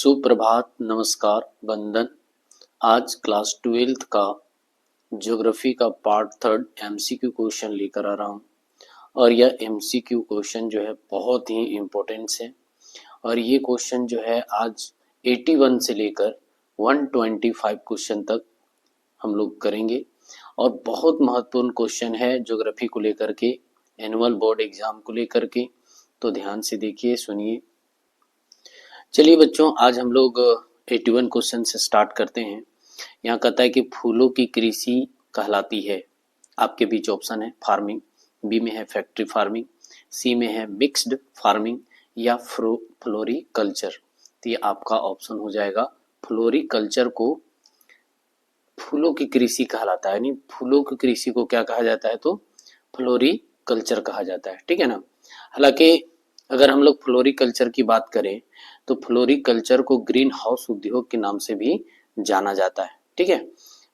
सुप्रभात, नमस्कार, वंदन। आज क्लास 12th का ज्योग्राफी का पार्ट 3 एमसीक्यू क्वेश्चन लेकर आ रहा हूँ और यह एमसीक्यू क्वेश्चन जो है बहुत ही इम्पोर्टेंट है और ये क्वेश्चन जो है आज 81 से लेकर 125 क्वेश्चन तक हम लोग करेंगे और बहुत महत्वपूर्ण क्वेश्चन है ज्योग्राफी को लेकर के, एनुअल बोर्ड एग्जाम को लेकर के। तो ध्यान से देखिए, सुनिए। चलिए बच्चों, आज हम लोग 81 क्वेश्चन से स्टार्ट करते हैं। यहाँ कहता है कि फूलों की कृषि कहलाती है। आपके बीच ऑप्शन है फार्मिंग, बी में है फैक्ट्री फार्मिंग, सी में है मिक्स्ड फार्मिंग या फ्लोरिकल्चर। तो ये आपका ऑप्शन हो जाएगा फ्लोरिकल्चर को फूलों की कृषि कहलाता है। यानी फूलों की कृषि को क्या कहा जाता है? तो फ्लोरिकल्चर कहा जाता है। ठीक है ना। हालांकि अगर हम लोग फ्लोरिकल्चर की बात करें तो फ्लोरिकल्चर को ग्रीन हाउस उद्योग के नाम से भी जाना जाता है। ठीक है।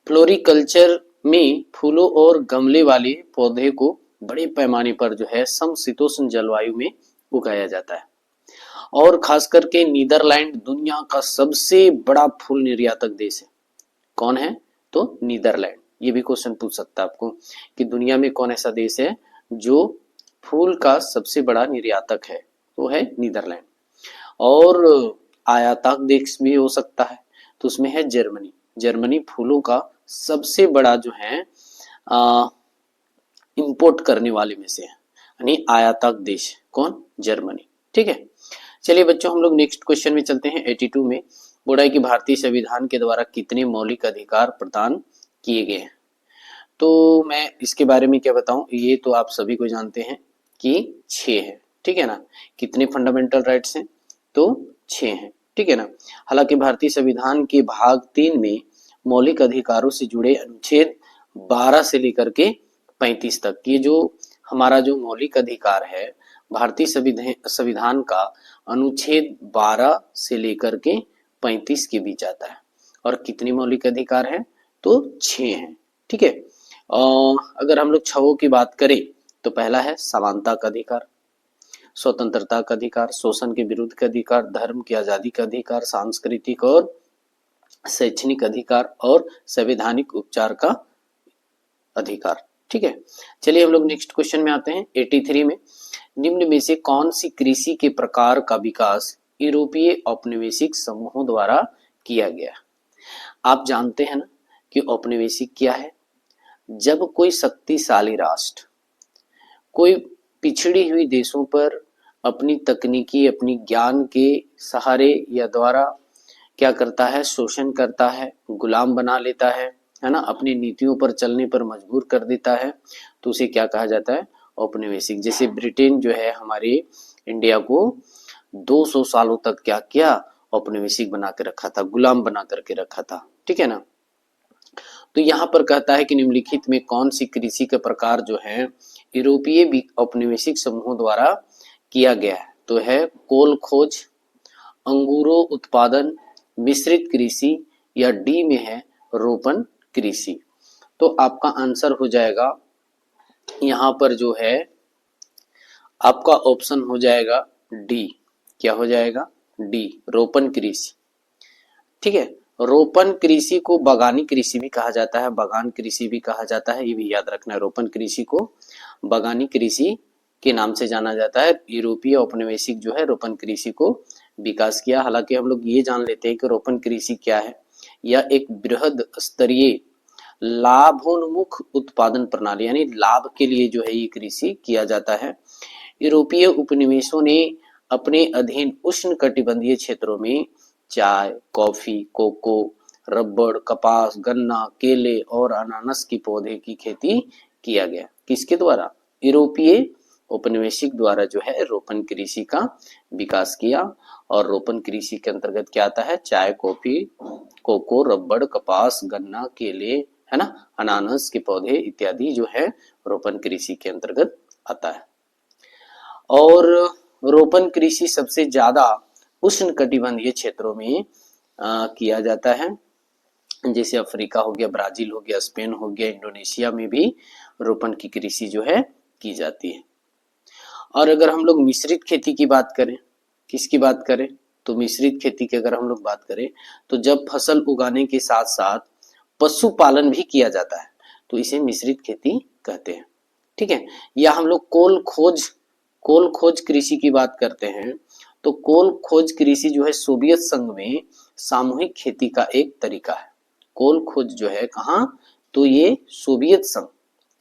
फ्लोरिकल्चर में फूलों और गमले वाले पौधे को बड़े पैमाने पर जो है समशीतोष्ण जलवायु में उगाया जाता है और खास करके नीदरलैंड दुनिया का सबसे बड़ा फूल निर्यातक देश है। कौन है? तो नीदरलैंड। ये भी क्वेश्चन पूछ सकता है आपको कि दुनिया में कौन ऐसा देश है जो फूल का सबसे बड़ा निर्यातक है? वो है नीदरलैंड। और आयातक देश भी हो सकता है, तो उसमें है जर्मनी। जर्मनी फूलों का सबसे बड़ा जो है इंपोर्ट करने वाले में से है, यानी आयातक देश। कौन? जर्मनी। ठीक है। चलिए बच्चों, हम लोग नेक्स्ट क्वेश्चन में चलते हैं। 82 में बोला है कि भारतीय संविधान के द्वारा कितने मौलिक अधिकार प्रदान किए गए हैं? तो मैं इसके बारे में क्या बताऊं, ये तो आप सभी को जानते हैं कि 6 है। ठीक है ना। कितने फंडामेंटल राइट्स हैं? तो 6 हैं। ठीक है ना। हालांकि भारतीय संविधान के भाग 3 में मौलिक अधिकारों से जुड़े अनुच्छेद 12 से लेकर के 35 तक, ये जो हमारा जो मौलिक अधिकार है भारतीय संविधान का अनुच्छेद 12 से लेकर के 35 के बीच आता है। और कितने मौलिक अधिकार है? तो 6 हैं। ठीक है। अगर हम लोग 6 की बात करें तो पहला है समानता का अधिकार, स्वतंत्रता का अधिकार, शोषण के विरुद्ध का अधिकार, धर्म की आजादी का अधिकार, सांस्कृतिक और शैक्षणिक अधिकार और संवैधानिक उपचार का अधिकार। ठीक है। चलिए हम लोग नेक्स्ट क्वेश्चन में आते हैं। 83 में निम्न में से कौन सी कृषि के प्रकार का विकास यूरोपीय औपनिवेशिक समूहों द्वारा किया गया? आप जानते हैं ना कि औपनिवेशिक क्या है? जब कोई शक्तिशाली राष्ट्र कोई पिछड़ी हुई देशों पर अपनी तकनीकी, अपनी ज्ञान के सहारे या द्वारा क्या करता है? शोषण करता है, गुलाम बना लेता है ना, अपनी नीतियों पर चलने पर मजबूर कर देता है, तो उसे क्या कहा जाता है? औपनिवेशिक। जैसे ब्रिटेन जो है हमारे इंडिया को 200 सालों तक क्या किया? औपनिवेशिक बना के रखा था, गुलाम बना करके रखा था। ठीक है ना। तो यहाँ पर कहता है कि निम्नलिखित में कौन सी कृषि का प्रकार जो है यूरोपीय औपनिवेशिक समूहों द्वारा किया गया है? तो है कोल खोज, अंगूरों उत्पादन, मिश्रित कृषि या डी में है रोपण कृषि। तो आपका आंसर हो जाएगा यहाँ पर जो है आपका ऑप्शन हो जाएगा डी। क्या हो जाएगा? डी, रोपण कृषि। ठीक है। रोपण कृषि को बागानी कृषि भी कहा जाता है, बागान कृषि भी कहा जाता है, ये भी याद रखना है। रोपण कृषि को बागानी कृषि के नाम से जाना जाता है। यूरोपीय औपनिवेशिक जो है रोपण कृषि को विकास किया। हालांकि हम लोग ये जान लेते हैं कि रोपण कृषि क्या है। यह एक बृहद स्तरीय लाभोन्मुख उत्पादन प्रणाली, यानी लाभ के लिए जो है ये कृषि किया जाता है। यूरोपीय उपनिवेशों ने अपने अधीन उष्ण कटिबंधीय क्षेत्रों में चाय, कॉफी, कोको, रबड़, कपास, गन्ना, केले और अनानास के पौधे की खेती किया गया। किसके द्वारा? यूरोपीय औपनिवेशिक द्वारा जो है रोपण कृषि का विकास किया। और रोपण कृषि के अंतर्गत क्या आता है? चाय, कॉफी, कोको, रबड़, कपास, गन्ना, केले, है ना, अनानास के पौधे इत्यादि जो है रोपण कृषि के अंतर्गत आता है। और रोपण कृषि सबसे ज्यादा उष्ण कटिबंधीय क्षेत्रों में किया जाता है, जैसे अफ्रीका हो गया, ब्राजील हो गया, स्पेन हो गया, इंडोनेशिया में भी रोपण की कृषि जो है की जाती है। और अगर हम लोग मिश्रित खेती की बात करें, किसकी बात करें? तो मिश्रित खेती की अगर हम लोग बात करें तो जब फसल उगाने के साथ साथ पशुपालन भी किया जाता है तो इसे मिश्रित खेती कहते हैं। ठीक है, या हम लोग कोल खोज कृषि की बात करते हैं तो कोल खोज कृषि जो है सोवियत संघ में सामूहिक खेती का एक तरीका है। कोल खोज जो है कहाँ, तो ये सोवियत संघ,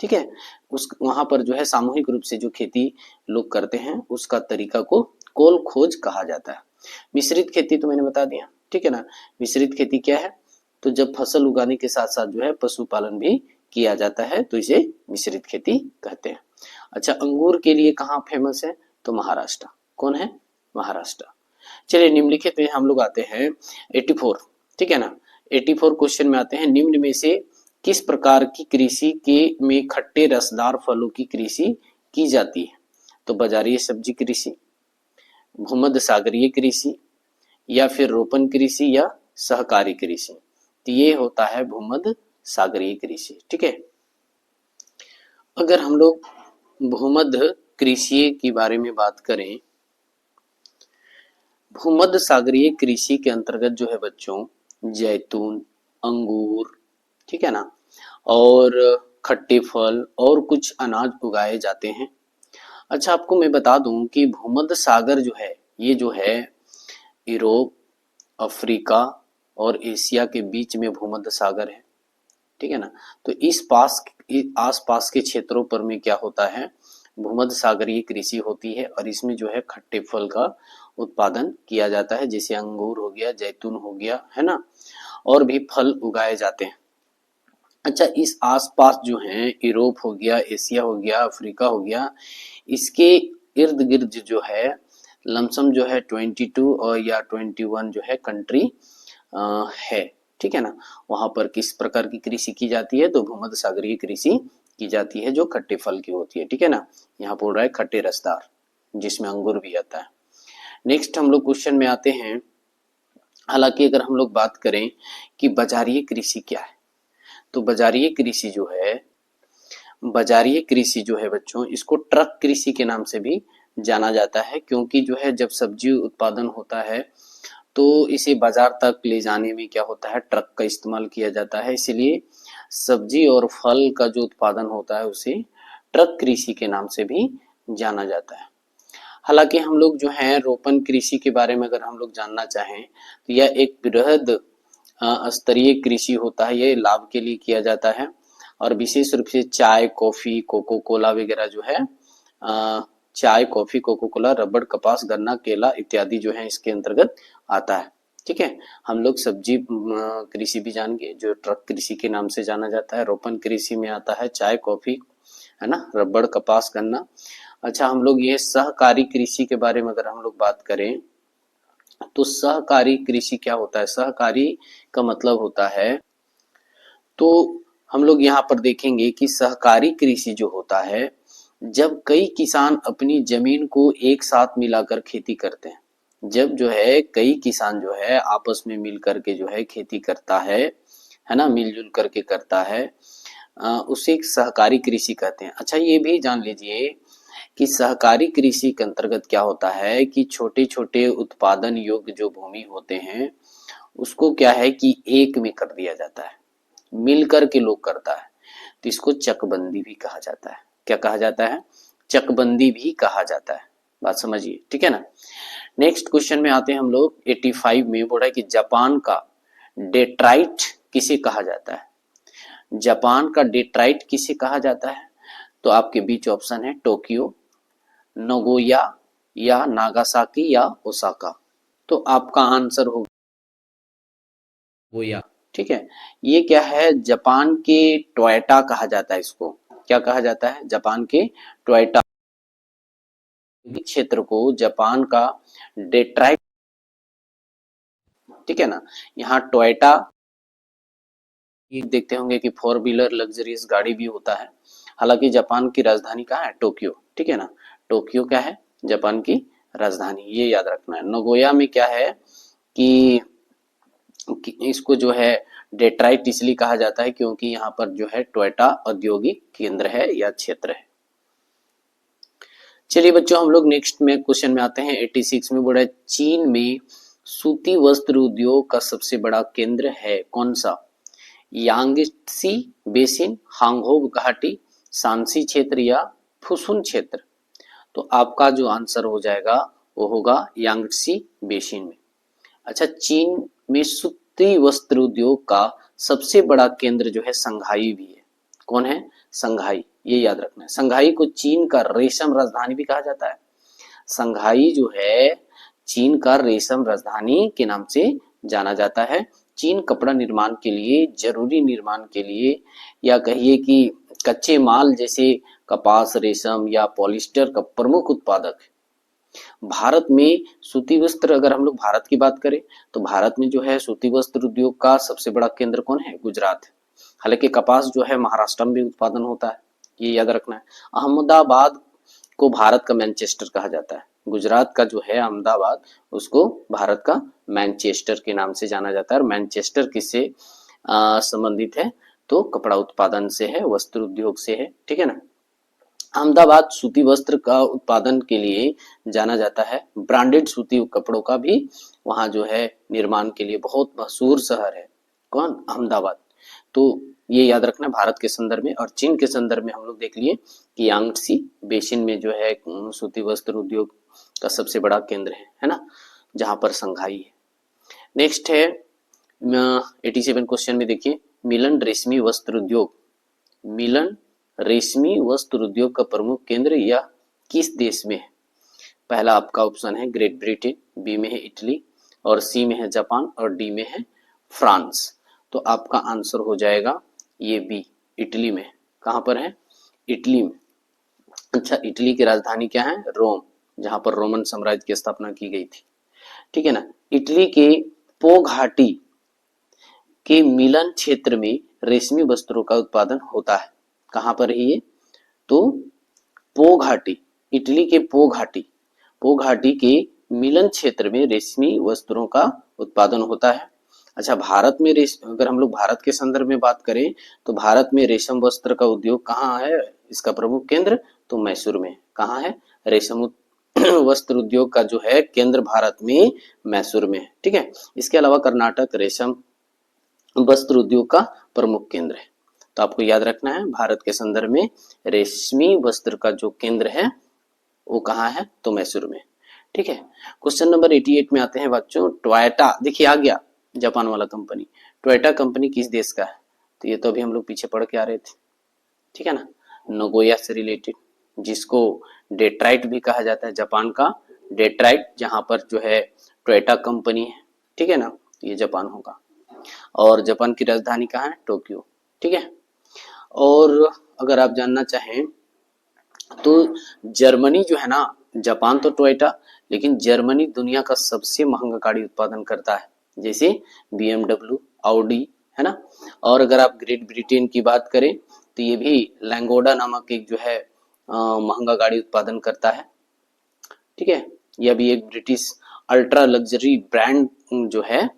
ठीक है, उस वहां पर जो है सामूहिक रूप से जो खेती लोग करते हैं उसका तरीका को कोल खोज कहा जाता है। मिश्रित खेती तो मैंने बता दिया, ठीक है ना। मिश्रित खेती क्या है, तो जब फसल उगाने के साथ साथ जो है पशुपालन भी किया जाता है तो इसे मिश्रित खेती कहते हैं। अच्छा, अंगूर के लिए कहाँ फेमस है, तो महाराष्ट्र। कौन है, महाराष्ट्र। चलिए निम्नलिखित में हम लोग आते हैं 84, ठीक है ना। 84 क्वेश्चन में आते हैं, निम्न में से किस प्रकार की कृषि के में खट्टे रसदार फलों की कृषि की जाती है, तो बाजारीय सब्जी कृषि, भूमध्य सागरीय कृषि, या फिर रोपण कृषि, या सहकारी कृषि। तो ये होता है भूमध्य सागरीय कृषि, ठीक है। अगर हम लोग भूमध्य कृषि के बारे में बात करें, भूमध्य सागरीय कृषि के अंतर्गत जो है बच्चों जैतून, अंगूर, ठीक है ना, और खट्टे फल और कुछ अनाज उगाए जाते हैं। अच्छा, आपको मैं बता दूं कि भूमध्य सागर जो है ये जो है यूरोप, अफ्रीका और एशिया के बीच में भूमध्य सागर है, ठीक है ना। तो इस आस पास के क्षेत्रों पर में क्या होता है, भूमध्य सागरीय कृषि होती है और इसमें जो है खट्टे फल का उत्पादन किया जाता है, जैसे अंगूर हो गया, जैतून हो गया, है ना, और भी फल उगाए जाते हैं। अच्छा, इस आसपास जो है यूरोप हो गया, एशिया हो गया, अफ्रीका हो गया, इसके इर्द गिर्द जो है लमसम जो है 22 और या 21 जो है कंट्री है, ठीक है ना। वहां पर किस प्रकार की कृषि की जाती है, तो भूमध्य सागरीय कृषि की जाती है जो खट्टे फल की होती है, ठीक है ना। यहाँ बोल रहा है खट्टे रसदार, जिसमें अंगूर भी आता है। नेक्स्ट हम लोग क्वेश्चन में आते हैं। हालांकि अगर हम लोग बात करें कि बाजारीय कृषि क्या है, तो बाजारीय कृषि जो है बच्चों, इसको ट्रक कृषि के नाम से भी जाना जाता है, क्योंकि जो है जब सब्जी उत्पादन होता है तो इसे बाजार तक ले जाने में क्या होता है, ट्रक का इस्तेमाल किया जाता है। इसलिए सब्जी और फल का जो उत्पादन होता है उसे ट्रक कृषि के नाम से भी जाना जाता है। हालांकि हम लोग जो है रोपण कृषि के बारे में अगर हम लोग जानना चाहें तो यह एक बृहद स्तरीय कृषि होता है, यह लाभ के लिए किया जाता है और विशेष रूप से चाय, कॉफी, कोको कोला वगैरह जो है चाय, कॉफी, कोको कोला, रबड़, कपास, गन्ना, केला इत्यादि जो है इसके अंतर्गत आता है, ठीक है। हम लोग सब्जी कृषि भी जानेंगे जो ट्रक कृषि के नाम से जाना जाता है। रोपण कृषि में आता है चाय, कॉफी, है ना, रबड़, कपास, गन्ना। अच्छा, हम लोग ये सहकारी कृषि के बारे में अगर हम लोग बात करें तो सहकारी कृषि क्या होता है, सहकारी का मतलब होता है, तो हम लोग यहाँ पर देखेंगे कि सहकारी कृषि जो होता है जब कई किसान अपनी जमीन को एक साथ मिलाकर खेती करते हैं, जब जो है कई किसान जो है आपस में मिल करके जो है खेती करता है ना, मिलजुल करके करता है, उसे एक सहकारी कृषि कहते हैं। अच्छा, ये भी जान लीजिए कि सहकारी कृषि के अंतर्गत क्या होता है कि छोटे छोटे उत्पादन योग्य जो भूमि होते हैं उसको क्या है कि एक में कर दिया जाता है, मिलकर के लोग करता है, तो इसको चकबंदी भी कहा जाता है। क्या कहा जाता है, चकबंदी भी कहा जाता है, बात समझिए, ठीक है ना। नेक्स्ट क्वेश्चन में आते हैं हम लोग 85 में, बोला है कि जापान का डेट्राइट किसे कहा जाता है, जापान का डेट्राइट किसे कहा जाता है, तो आपके बीच ऑप्शन है टोक्यो, नगोया, या नागासाकी, या ओसाका। तो आपका आंसर होगा नगोया, ठीक है। ये क्या है, जापान के टोयोटा कहा जाता है, इसको क्या कहा जाता है, जापान के टोयोटा क्षेत्र को जापान का डेट्राइट, ठीक है ना। यहाँ टोयोटा देखते होंगे कि 4 व्हीलर लग्जरियस गाड़ी भी होता है। हालांकि जापान की राजधानी कहाँ है, टोक्यो, ठीक है ना। टोक्यो क्या है, जापान की राजधानी, ये याद रखना है। नगोया में क्या है कि इसको जो है डेट्राइट इसलिए कहा जाता है क्योंकि यहाँ पर जो है टोयोटा औद्योगिक केंद्र है या क्षेत्र है। चलिए बच्चों, हम लोग नेक्स्ट में क्वेश्चन में आते हैं 86 में, बोला चीन में सूती वस्त्र उद्योग का सबसे बड़ा केंद्र है कौन सा? यांगत्सी बेसिन, हांगहोब घाटी, सांसी क्षेत्र या फुसुन क्षेत्र? तो आपका जो आंसर हो जाएगा वो होगा यांगत्सी बेसिन में। अच्छा, चीन में सूती वस्त्र उद्योग का सबसे बड़ा केंद्र जो है संघाई भी है। कौन है? संघाई, ये याद रखना है। संघाई को चीन का रेशम राजधानी भी कहा जाता है। संघाई जो है चीन का रेशम राजधानी के नाम से जाना जाता है। चीन कपड़ा निर्माण के लिए, जरूरी निर्माण के लिए, या कहिए कि कच्चे माल जैसे कपास, रेशम या पॉलिस्टर का प्रमुख उत्पादक है। भारत में सूती वस्त्र, अगर हम लोग भारत की बात करें तो भारत में जो है सूती वस्त्र उद्योग का सबसे बड़ा केंद्र कौन है? गुजरात है। हालांकि कपास जो है महाराष्ट्र में भी उत्पादन होता है, ये याद रखना है। अहमदाबाद को भारत का मैनचेस्टर कहा जाता है। गुजरात का जो है अहमदाबाद, उसको भारत का मैनचेस्टर के नाम से जाना जाता है। और मैनचेस्टर किससे संबंधित है? तो कपड़ा उत्पादन से है, वस्त्र उद्योग से है, ठीक है ना। अहमदाबाद सूती वस्त्र का उत्पादन के लिए जाना जाता है। ब्रांडेड सूती कपड़ों का भी वहां जो है निर्माण के लिए बहुत मशहूर शहर है। कौन? अहमदाबाद। तो ये याद रखना भारत के संदर्भ में। और चीन के संदर्भ में हम लोग देख लिए कि यांगत्सी बेसिन में जो है सूती वस्त्र उद्योग का सबसे बड़ा केंद्र है ना, जहां पर संघाई है। नेक्स्ट है 87 क्वेश्चन में देखिए, मिलन रेशमी वस्त्र उद्योग, मिलन रेशमी वस्त्र उद्योग का प्रमुख केंद्र या किस देश में है? पहला आपका ऑप्शन है ग्रेट ब्रिटेन, बी में है इटली, और सी में है जापान, और डी में है फ्रांस। तो आपका आंसर हो जाएगा ये बी, इटली में। कहां पर है? इटली में। अच्छा, इटली की राजधानी क्या है? रोम, जहां पर रोमन साम्राज्य की स्थापना की गई थी, ठीक है ना। इटली के पो घाटी के मिलन क्षेत्र में रेशमी वस्त्रों का उत्पादन होता है। कहां पर है ये? तो पो घाटी, इटली के पो घाटी के मिलन क्षेत्र में रेशमी वस्त्रों का उत्पादन होता है। अच्छा, भारत में अगर हम लोग भारत के संदर्भ में बात करें तो भारत में रेशम वस्त्र का उद्योग कहाँ है? इसका प्रमुख केंद्र तो मैसूर में। कहाँ है? रेशम वस्त्र उद्योग का जो है केंद्र भारत में मैसूर में है, ठीक है। इसके अलावा कर्नाटक रेशम वस्त्र उद्योग का प्रमुख केंद्र है। तो आपको याद रखना है भारत के संदर्भ में रेशमी वस्त्र का जो केंद्र है वो कहाँ है? तो मैसूर में, ठीक है। क्वेश्चन नंबर 88 में आते हैं बच्चों। टोयोटा, देखिए आ गया जापान वाला कंपनी। टोयोटा कंपनी किस देश का है? तो ये तो अभी हम लोग पीछे पढ़ के आ रहे थे, ठीक है ना, नगोया से रिलेटेड, जिसको डेट्राइट भी कहा जाता है, जापान का डेट्राइट, जहां पर जो है टोयोटा कंपनी है, ठीक है ना, ये जापान होगा। और जापान की राजधानी कहाँ है? टोक्यो, ठीक है। और अगर आप जानना चाहें तो जर्मनी जो है ना, जापान तो टोयोटा, लेकिन जर्मनी दुनिया का सबसे महंगा गाड़ी उत्पादन करता है, जैसे BMW, ऑडी, है ना। और अगर आप ग्रेट ब्रिटेन की बात करें तो ये भी लैंगोडा नामक एक जो है महंगा गाड़ी उत्पादन करता है, ठीक है। यह भी एक ब्रिटिश अल्ट्रा लग्जरी ब्रांड जो है,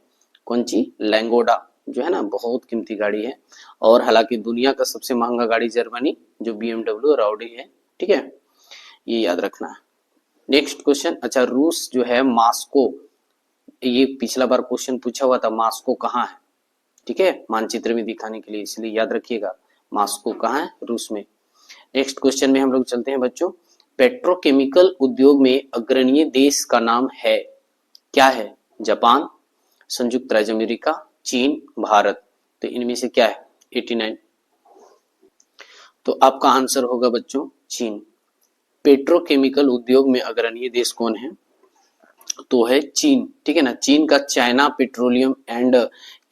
कौन सी? लैंगोडा जो है ना, बहुत कीमती गाड़ी है। और हालांकि दुनिया का सबसे महंगा गाड़ी जर्मनी जो BMW और ऑडी है, ठीक है, ये याद रखना है। नेक्स्ट क्वेश्चन, अच्छा रूस जो है मास्को, ये पिछला बार क्वेश्चन पूछा हुआ था, मास्को कहाँ है, ठीक है, मानचित्र में दिखाने के लिए, इसलिए याद रखिएगा मास्को कहाँ है? रूस में। नेक्स्ट क्वेश्चन में हम लोग चलते हैं बच्चों। पेट्रोकेमिकल उद्योग में अग्रणीय देश का नाम है, क्या है? जापान, संयुक्त राज्य अमेरिका, चीन, भारत। तो इनमें से क्या है? 89। तो आपका आंसर होगा बच्चों चीन। पेट्रोकेमिकल उद्योग में अग्रणीय देश कौन है? तो है चीन, ठीक है ना। चीन का China petroleum and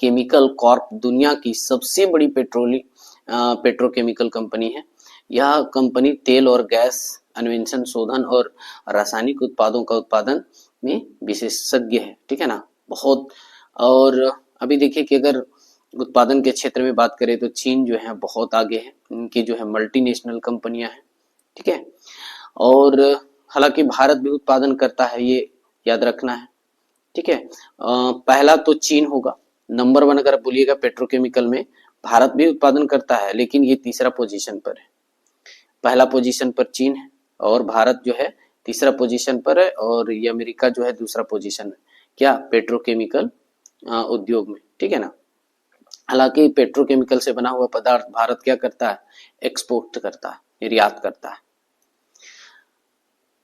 chemical Corp दुनिया की सबसे बड़ी पेट्रोकेमिकल कंपनी है। यह कंपनी तेल और गैस अन्वेषण, शोधन और रासायनिक उत्पादों का उत्पादन में विशेषज्ञ है, ठीक है ना, बहुत। और अभी देखिए कि अगर उत्पादन के क्षेत्र में बात करें तो चीन जो है बहुत आगे है, इनकी जो है मल्टीनेशनल कंपनियां हैं, ठीक है। और हालांकि भारत भी उत्पादन करता है, ये याद रखना है, ठीक है। पहला तो चीन होगा, नंबर 1 अगर बोलिएगा पेट्रोकेमिकल में भारत भी उत्पादन करता है, लेकिन ये तीसरा पोजीशन पर है। पहला पोजीशन पर चीन है और भारत जो है तीसरा पोजीशन पर है, और ये अमेरिका जो है दूसरा पोजीशन क्या, पेट्रोकेमिकल उद्योग में, ठीक है ना। हालांकि पेट्रोकेमिकल से बना हुआ पदार्थ भारत क्या करता है, एक्सपोर्ट करता है, निर्यात करता है।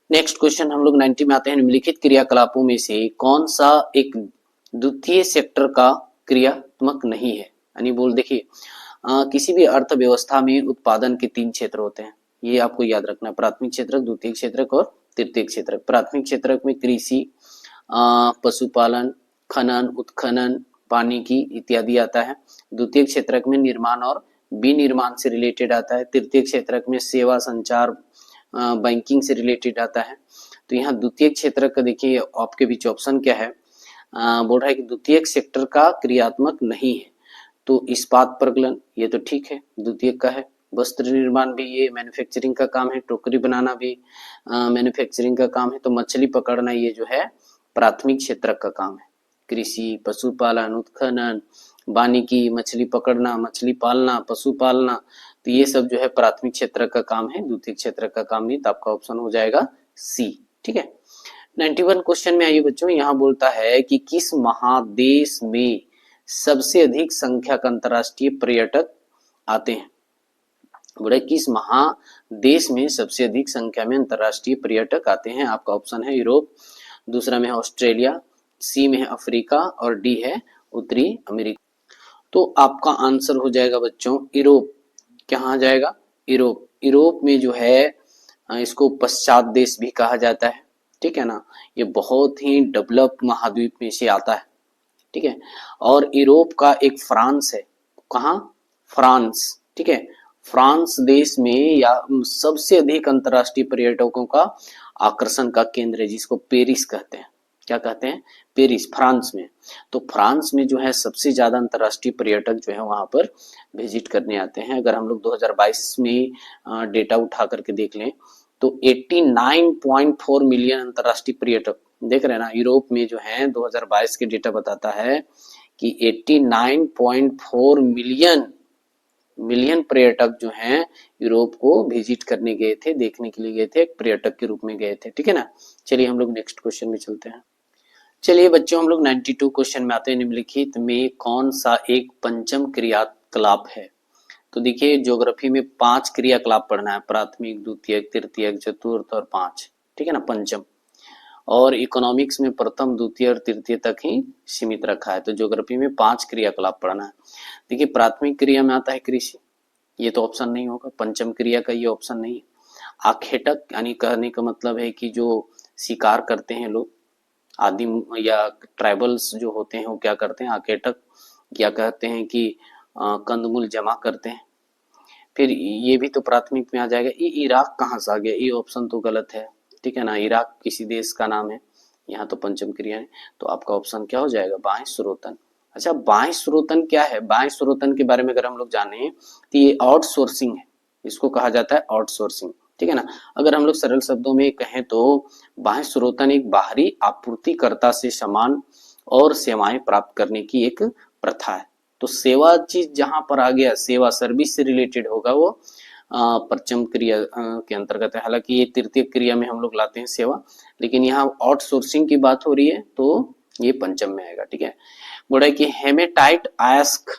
नेक्स्ट क्वेश्चन हम लोग 90 में आते हैं। निम्नलिखित क्रियाकलापों में से कौन सा एक द्वितीय सेक्टर का क्रियात्मक नहीं है। यानी बोल देखिए, किसी भी अर्थव्यवस्था में उत्पादन के 3 क्षेत्र होते हैं, ये आपको याद रखना, प्राथमिक क्षेत्रक, द्वितीय क्षेत्रक और तृतीय क्षेत्रक। प्राथमिक क्षेत्रक में कृषि, पशुपालन, खनन, उत्खनन, वानिकी इत्यादि आता है। द्वितीय क्षेत्रक में निर्माण और विनिर्माण से रिलेटेड आता है। तृतीय क्षेत्रक में सेवा, संचार, बैंकिंग से रिलेटेड आता है। तो यहाँ द्वितीय क्षेत्र का देखिए आपके बीच ऑप्शन क्या है, बोल रहा है कि द्वितीय सेक्टर का क्रियात्मक नहीं है। तो इस्पात प्रगलन, ये तो ठीक है, द्वितीय का है। वस्त्र निर्माण भी ये मैन्युफैक्चरिंग का काम है। टोकरी बनाना भी मैन्युफैक्चरिंग का काम है। तो मछली पकड़ना ये जो है प्राथमिक क्षेत्र का काम है। कृषि, पशुपालन, उत्खनन, वानिकी, मछली पकड़ना, मछली पालना, पशु पालना, तो ये सब जो है प्राथमिक क्षेत्र का काम है, द्वितीय क्षेत्र का काम नहीं। तो आपका ऑप्शन हो जाएगा सी, ठीक है। 91 क्वेश्चन में आइए बच्चों, यहाँ बोलता है कि किस महादेश में सबसे अधिक संख्यक अंतर्राष्ट्रीय पर्यटक आते हैं। बोले किस महादेश में सबसे अधिक संख्या में अंतर्राष्ट्रीय पर्यटक आते हैं। आपका ऑप्शन है यूरोप, दूसरा में है ऑस्ट्रेलिया, सी में है अफ्रीका और डी है उत्तरी अमेरिका। तो आपका आंसर हो जाएगा बच्चों यूरोप। कहाँ जाएगा, यूरोप। यूरोप में जो है इसको पश्चात देश भी कहा जाता है, ठीक है ना। ये बहुत ही डेवलप्ड महाद्वीप में से आता है, ठीक है। और यूरोप का एक फ्रांस है, कहाँ, फ्रांस, ठीक है। फ्रांस देश में या सबसे अधिक अंतर्राष्ट्रीय पर्यटकों का आकर्षण का केंद्र है, जिसको पेरिस कहते हैं। क्या कहते हैं, पेरिस, फ्रांस में। तो फ्रांस में जो है सबसे ज्यादा अंतर्राष्ट्रीय पर्यटक जो है वहां पर विजिट करने आते हैं। अगर हम लोग 2022 में डेटा उठा करके देख लें तो 89.4 मिलियन अंतर्राष्ट्रीय पर्यटक, देख रहे हैं ना, यूरोप में जो है 2022 के डेटा बताता है कि 89.4 मिलियन पर्यटक जो हैं यूरोप को विजिट करने गए थे, देखने के लिए गए थे, एक पर्यटक के रूप में गए थे, ठीक है ना। चलिए हम लोग नेक्स्ट क्वेश्चन में चलते हैं। चलिए बच्चों हम लोग 92 क्वेश्चन में आते हैं। निम्नलिखित में कौन सा एक पंचम क्रियाकलाप है। तो देखिए ज्योग्राफी में 5 क्रियाकलाप पढ़ना है, प्राथमिक, द्वितीयक, तृतीयक, चतुर्थ और 5, ठीक है ना, पंचम। और इकोनॉमिक्स में प्रथम, द्वितीय और तृतीय तक ही सीमित रखा है। तो ज्योग्राफी में 5 क्रियाकलाप पढ़ना है। देखिए प्राथमिक क्रिया में आता है कृषि, ये तो ऑप्शन नहीं होगा। पंचम क्रिया का ये ऑप्शन नहीं है। आखेटक यानी कहने का मतलब है कि जो शिकार करते हैं लोग, आदिम या ट्राइबल्स जो होते हैं वो क्या करते हैं, आखेटक क्या कहते हैं कि कंदमूल जमा करते हैं। फिर ये भी तो प्राथमिक में आ जाएगा। ये इराक कहाँ से आ गया, ये ऑप्शन तो गलत है, ठीक है ना। इराक किसी देश का नाम है, यहाँ तो पंचम क्रिया है। तो आपका ऑप्शन क्या हो जाएगा, बाह्य स्रोतन। अच्छा बाह्य स्रोतन क्या है, बाह्य स्रोतन के बारे में अगर हम लोग जाने तो ये आउटसोर्सिंग है, इसको कहा जाता है आउटसोर्सिंग, ठीक है ना। अगर हम लोग सरल शब्दों में कहें तो बाह्य स्रोतन एक बाहरी आपूर्तिकर्ता से सामान और सेवाएं प्राप्त करने की एक प्रथा है। तो सेवा चीज जहां पर आ गया, सेवा सर्विस से रिलेटेड होगा, वो पंचम क्रिया के अंतर्गत है। हालांकि ये तृतीय क्रिया में हम लोग लाते हैं सेवा, लेकिन यहाँ आउटसोर्सिंग की बात हो रही है तो ये पंचम में आएगा, ठीक है। बोला कि हेमेटाइट अयस्क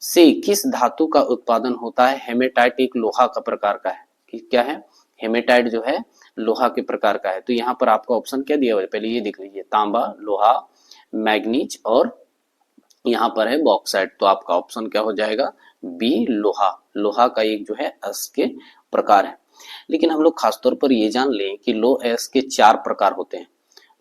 से किस धातु का उत्पादन होता है। हेमेटाइट एक लोहा का प्रकार का है, क्या है, हेमेटाइट जो है लोहा के प्रकार का है। तो यहाँ पर आपका ऑप्शन क्या दिया हुआ है, पहले ये देख लीजिए, तांबा, लोहा, मैग्नीज और यहाँ पर है बॉक्साइट। तो आपका ऑप्शन क्या हो जाएगा, बी, लोहा। लोहा का एक जो है अयस्क के प्रकार है। लेकिन हम लोग खासतौर पर ये जान लें कि लोह अयस्क के 4 प्रकार होते हैं।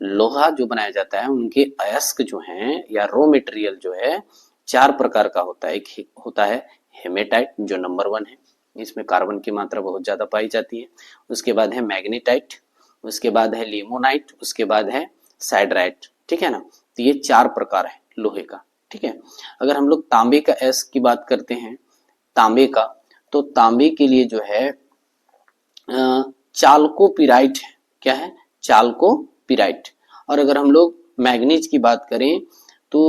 लोहा जो बनाया जाता है उनके अयस्क जो हैं या रॉ मटेरियल जो है 4 प्रकार का होता है। एक होता है हेमेटाइट जो नंबर 1 है, इसमें कार्बन की मात्रा बहुत ज्यादा पाई जाती है। उसके बाद है मैग्नेटाइट, उसके बाद है लिमोनाइट, उसके बाद है साइडराइट, ठीक है ना। तो ये 4 प्रकार है लोहे का, ठीक है। अगर हम लोग तांबे का अयस्क की बात करते हैं, तांबे का, तो तांबे के लिए जो है चाल्कोपिराइट है, क्या है, चाल्कोपिराइट। और अगर हम लोग मैग्नीज की बात करें तो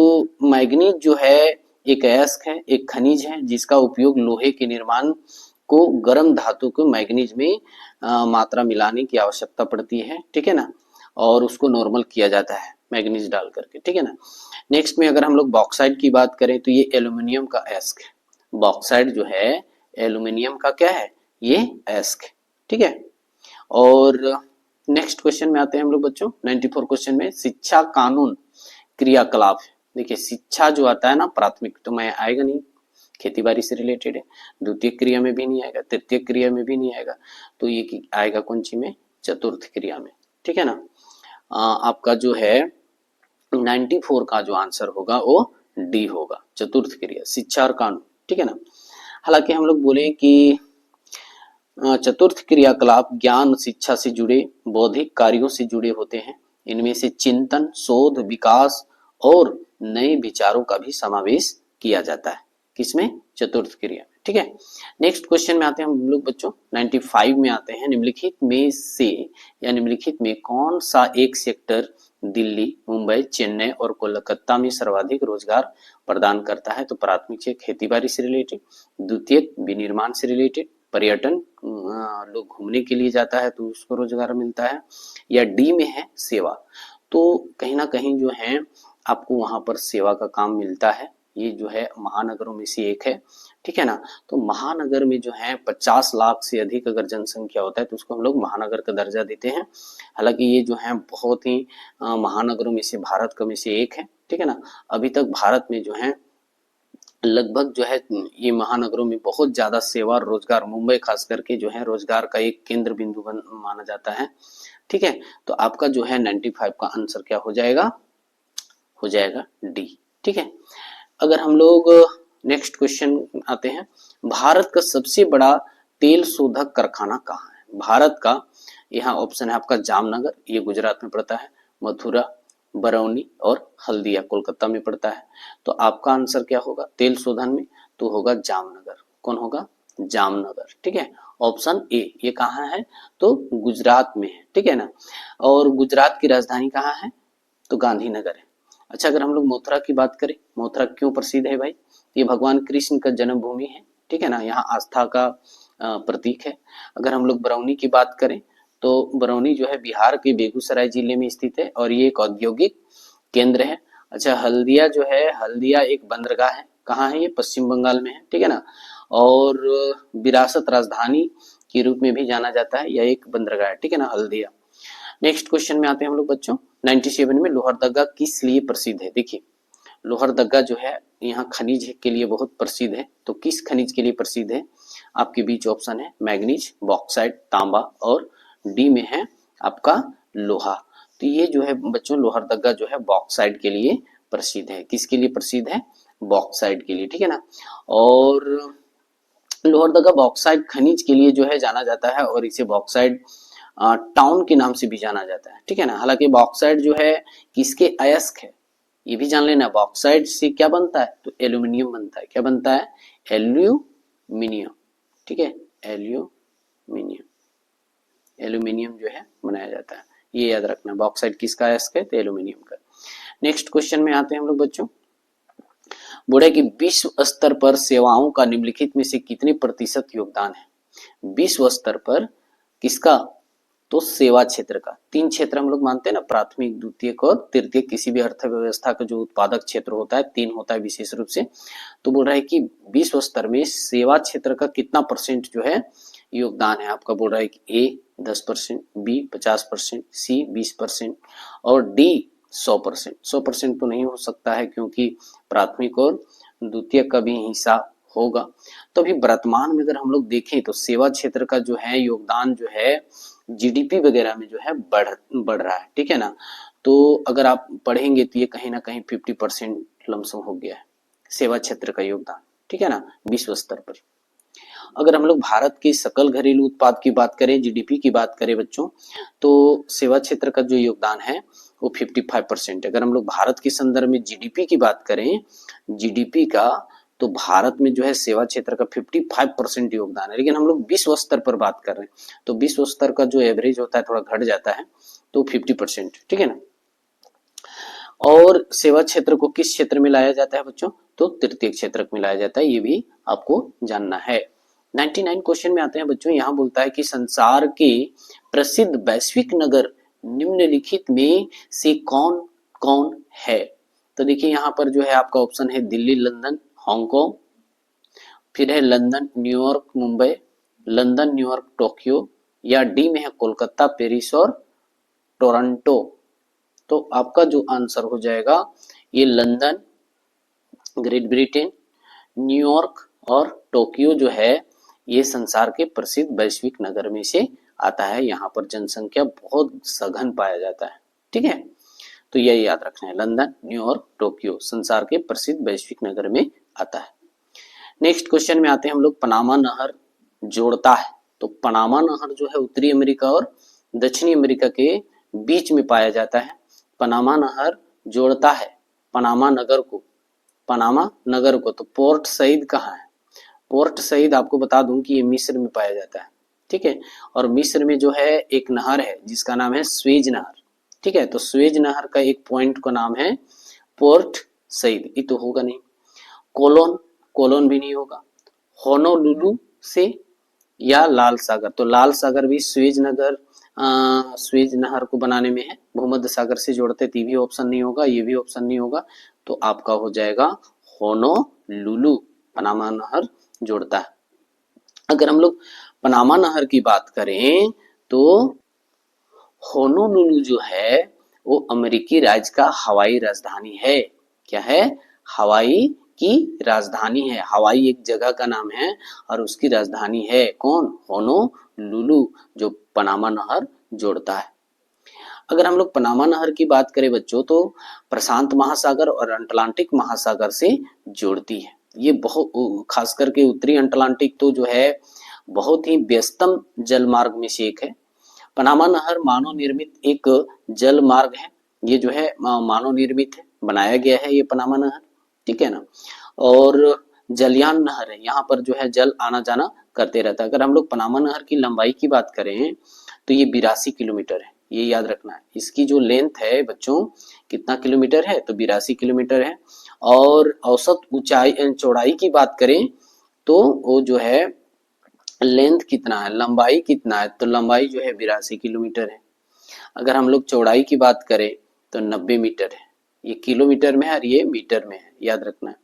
मैग्नीज जो है एक अयस्क है, एक खनिज है जिसका उपयोग लोहे के निर्माण को गर्म धातु को मैग्नीज में मात्रा मिलाने की आवश्यकता पड़ती है, ठीक है ना, और उसको नॉर्मल किया जाता है। मैग्नीज डाल करके, ठीक है ना। नेक्स्ट में अगर हम लोग बॉक्साइड की बात करें तो ये एल्यूमिनियम का एस्क है। बॉक्साइड जो है एल्यूमिनियम का क्या है, ये एस्क है, ठीक है। और नेक्स्ट क्वेश्चन में आते हैं हम लोग बच्चों 94 क्वेश्चन में, शिक्षा कानून क्रियाकलाप। देखिए शिक्षा जो आता है ना प्राथमिक तो मैं आएगा नहीं, खेती बाड़ी से रिलेटेड है, द्वितीय क्रिया में भी नहीं आएगा, तृतीय क्रिया में भी नहीं आएगा, तो ये आएगा कौन सी में, चतुर्थ क्रिया में, ठीक है ना। आपका जो है 94 का जो आंसर होगा वो डी होगा, चतुर्थ क्रिया शिक्षा और कानून, ठीक है ना। हालांकि हम लोग बोले कि चतुर्थ क्रियाकलाप ज्ञान शिक्षा से जुड़े बौद्धिक कार्यों से जुड़े होते हैं। इनमें से चिंतन, शोध, विकास और नए विचारों का भी समावेश किया जाता है, किसमें, चतुर्थ क्रिया में, ठीक है। नेक्स्ट क्वेश्चन में आते हैं हम लोग बच्चों 95 में आते हैं, निम्नलिखित में से या निम्नलिखित में कौन सा एक सेक्टर दिल्ली, मुंबई, चेन्नई और कोलकाता में सर्वाधिक रोजगार प्रदान करता है। तो प्राथमिक से खेती बाड़ी से रिलेटेड, द्वितीय विनिर्माण से रिलेटेड, पर्यटन लोग घूमने के लिए जाता है तो उसको रोजगार मिलता है, या डी में है सेवा। तो कहीं ना कहीं जो है आपको वहां पर सेवा का काम मिलता है, ये जो है महानगरों में से एक है, ठीक है ना। तो महानगर में जो है 50 लाख से अधिक अगर जनसंख्या होता है तो उसको हम लोग महानगर का दर्जा देते हैं। हालांकि ये जो है बहुत ही महानगरों में से भारत का में से एक है, ठीक है ना। अभी तक भारत में जो है लगभग जो है ये महानगरों में बहुत ज्यादा सेवा और रोजगार, मुंबई खास करके जो है रोजगार का एक केंद्र बिंदु माना जाता है, ठीक है। तो आपका जो है 95 का आंसर क्या हो जाएगा, हो जाएगा डी, ठीक है। अगर हम लोग नेक्स्ट क्वेश्चन आते हैं, भारत का सबसे बड़ा तेल शोधक कारखाना कहाँ है। भारत का यहाँ ऑप्शन है आपका जामनगर, ये गुजरात में पड़ता है, मथुरा, बरौनी और हल्दिया कोलकाता में पड़ता है। तो आपका आंसर क्या होगा तेल शोधन में, तो होगा जामनगर। कौन होगा, जामनगर, ठीक है। ऑप्शन ए, ये कहाँ है, तो गुजरात में है, ठीक है ना। और गुजरात की राजधानी कहाँ है, तो गांधीनगर है। अच्छा अगर हम लोग मथुरा की बात करें, मथुरा क्यों प्रसिद्ध है भाई, ये भगवान कृष्ण का जन्मभूमि है, ठीक है ना, यहाँ आस्था का प्रतीक है। अगर हम लोग बरौनी की बात करें तो बरौनी जो है बिहार के बेगूसराय जिले में स्थित है और ये एक औद्योगिक केंद्र है। अच्छा हल्दिया जो है, हल्दिया एक बंदरगाह है, कहाँ है, ये पश्चिम बंगाल में है, ठीक है ना। और विरासत राजधानी के रूप में भी जाना जाता है, यह एक बंदरगाह है, ठीक है ना, हल्दिया। नेक्स्ट क्वेश्चन में आते हैं हम लोग बच्चों 97 में, लोहरदगा किस लिए प्रसिद्ध है। देखिए लोहरदगा जो है यहाँ खनिज के लिए बहुत प्रसिद्ध है, तो किस खनिज के लिए प्रसिद्ध है, आपके बीच ऑप्शन है मैग्नीज, बॉक्साइट, तांबा और डी में है आपका लोहा। तो ये जो है बच्चों लोहरदगा जो है बॉक्साइट के लिए प्रसिद्ध है, किसके लिए प्रसिद्ध है, बॉक्साइट के लिए, ठीक है ना। और लोहरदगा बॉक्साइट खनिज के लिए जो है जाना जाता है और इसे बॉक्साइट टाउन के नाम से भी जाना जाता है, ठीक है ना। हालांकि बॉक्साइट जो है किसके अयस्क है, ये भी जान लेना, बॉक्साइट से क्या बनता है, तो एल्यूमिनियम बनता है, क्या बनता है, एल्यूमिनियम, ठीक है, एल्यूमिनियम, एल्यूमिनियम जो है बनाया जाता है, ये याद रखना, बॉक्साइट किसका अयस्क है, तो एल्यूमिनियम का। नेक्स्ट क्वेश्चन में आते हैं हम लोग बच्चों, बोले कि विश्व स्तर पर सेवाओं का निम्नलिखित में से कितने प्रतिशत योगदान है, विश्व स्तर पर किसका, तो सेवा क्षेत्र का। 3 क्षेत्र हम लोग मानते हैं ना, प्राथमिक, द्वितीयक और तृतीयक, किसी भी अर्थव्यवस्था का जो उत्पादक क्षेत्र होता है 3 होता है विशेष रूप से। तो बोल रहा है कि विश्व स्तर में सेवा क्षेत्र का कितना परसेंट जो है योगदान है, आपका बोल रहा है कि ए 10%, बी 50%, सी 20% और डी 100%। 100% तो नहीं हो सकता है क्योंकि प्राथमिक और द्वितीयक का भी हिस्सा होगा। तो अभी वर्तमान में अगर हम लोग देखें तो सेवा क्षेत्र का जो है योगदान जो है जीडीपी वगैरह में जो है बढ़ रहा है, ठीक है ना। तो अगर आप पढ़ेंगे तो ये कहीं ना कहीं 50% लमसम हो गया है सेवा क्षेत्र का योगदान, ठीक है ना, विश्व स्तर पर। अगर हम लोग भारत के सकल घरेलू उत्पाद की बात करें, जीडीपी की बात करें बच्चों, तो सेवा क्षेत्र का जो योगदान है वो 55%। अगर हम लोग भारत के संदर्भ में जीडीपी की बात करें, जीडीपी का, तो भारत में जो है सेवा क्षेत्र का 55% योगदान है। लेकिन हम लोग विश्व स्तर पर बात कर रहे हैं तो विश्व स्तर का जो एवरेज होता है थोड़ा घट जाता है, तो 50%, ठीक है ना। और सेवा क्षेत्र को किस क्षेत्र में लाया जाता है बच्चों, तो तृतीय क्षेत्र में लाया जाता है, ये भी आपको जानना है। 99 क्वेश्चन में आते हैं बच्चों, यहाँ बोलता है कि संसार के प्रसिद्ध वैश्विक नगर निम्नलिखित में से कौन कौन है? तो देखिए यहाँ पर जो है आपका ऑप्शन है दिल्ली, लंदन, हांगकांग, फिर है London, New York, Mumbai, London, New York, Tokyo, या डी में है कोलकाता, पेरिस और टोरंटो। तो आपका जो आंसर हो जाएगा ये लंदन, ग्रेट ब्रिटेन, न्यूयॉर्क और टोक्यो जो है ये संसार के प्रसिद्ध वैश्विक नगर में से आता है। यहाँ पर जनसंख्या बहुत सघन पाया जाता है। ठीक है, तो यही याद रखना है, लंदन, न्यूयॉर्क, टोक्यो संसार के प्रसिद्ध वैश्विक नगर में आता है। नेक्स्ट क्वेश्चन में आते हैं हम लोग, पनामा नहर जोड़ता है। तो पनामा नहर जो है उत्तरी अमेरिका और दक्षिणी अमेरिका के बीच में पाया जाता है। पनामा नहर जोड़ता है पनामा नगर को, पनामा नगर को। तो पोर्ट सईद कहाँ है? पोर्ट सईद आपको बता दूं कि ये मिस्र में पाया जाता है। ठीक है, और मिस्र में जो है एक नहर है जिसका नाम है स्वेज नहर। ठीक है, तो स्वेज नहर का एक पॉइंट का नाम है पोर्ट सईद। ये तो होगा नहीं। कोलोन, कोलोन भी नहीं होगा। होनोलुलु से या लाल सागर, तो लाल सागर भी स्वेज नहर को बनाने में है, भूमध्य सागर से जोड़ते, तो भी ऑप्शन नहीं होगा, ये भी ऑप्शन नहीं होगा। तो आपका हो जाएगा होनोलुलु, पनामा नहर जोड़ता है। अगर हम लोग पनामा नहर की बात करें तो होनोलुलु जो है वो अमेरिकी राज्य का हवाई राजधानी है। क्या है? हवाई की राजधानी है। हवाई एक जगह का नाम है और उसकी राजधानी है कौन? होनोलुलु, जो पनामा नहर जोड़ता है। अगर हम लोग पनामा नहर की बात करें बच्चों तो प्रशांत महासागर और अटलांटिक महासागर से जोड़ती है। ये बहुत खास करके उत्तरी अटलांटिक तो जो है बहुत ही व्यस्तम जल मार्ग में से एक है। पनामा नहर मानव निर्मित एक जल मार्ग है। ये जो है मानव निर्मित है, बनाया गया है ये पनामा नहर। ठीक है ना, और जलयान नहर है, यहाँ पर जो है जल आना जाना करते रहता है। अगर हम लोग पनामा नहर की लंबाई की बात करें तो ये 82 किलोमीटर है, ये याद रखना है। इसकी जो लेंथ है बच्चों कितना किलोमीटर है? तो 82 किलोमीटर है। और औसत ऊंचाई चौड़ाई की बात करें तो वो जो है लेंथ कितना है, लंबाई कितना है? तो लंबाई जो है 82 किलोमीटर है। अगर हम लोग चौड़ाई की बात करें तो 90 मीटर है। ये किलोमीटर में है और ये मीटर में है, याद रखना है।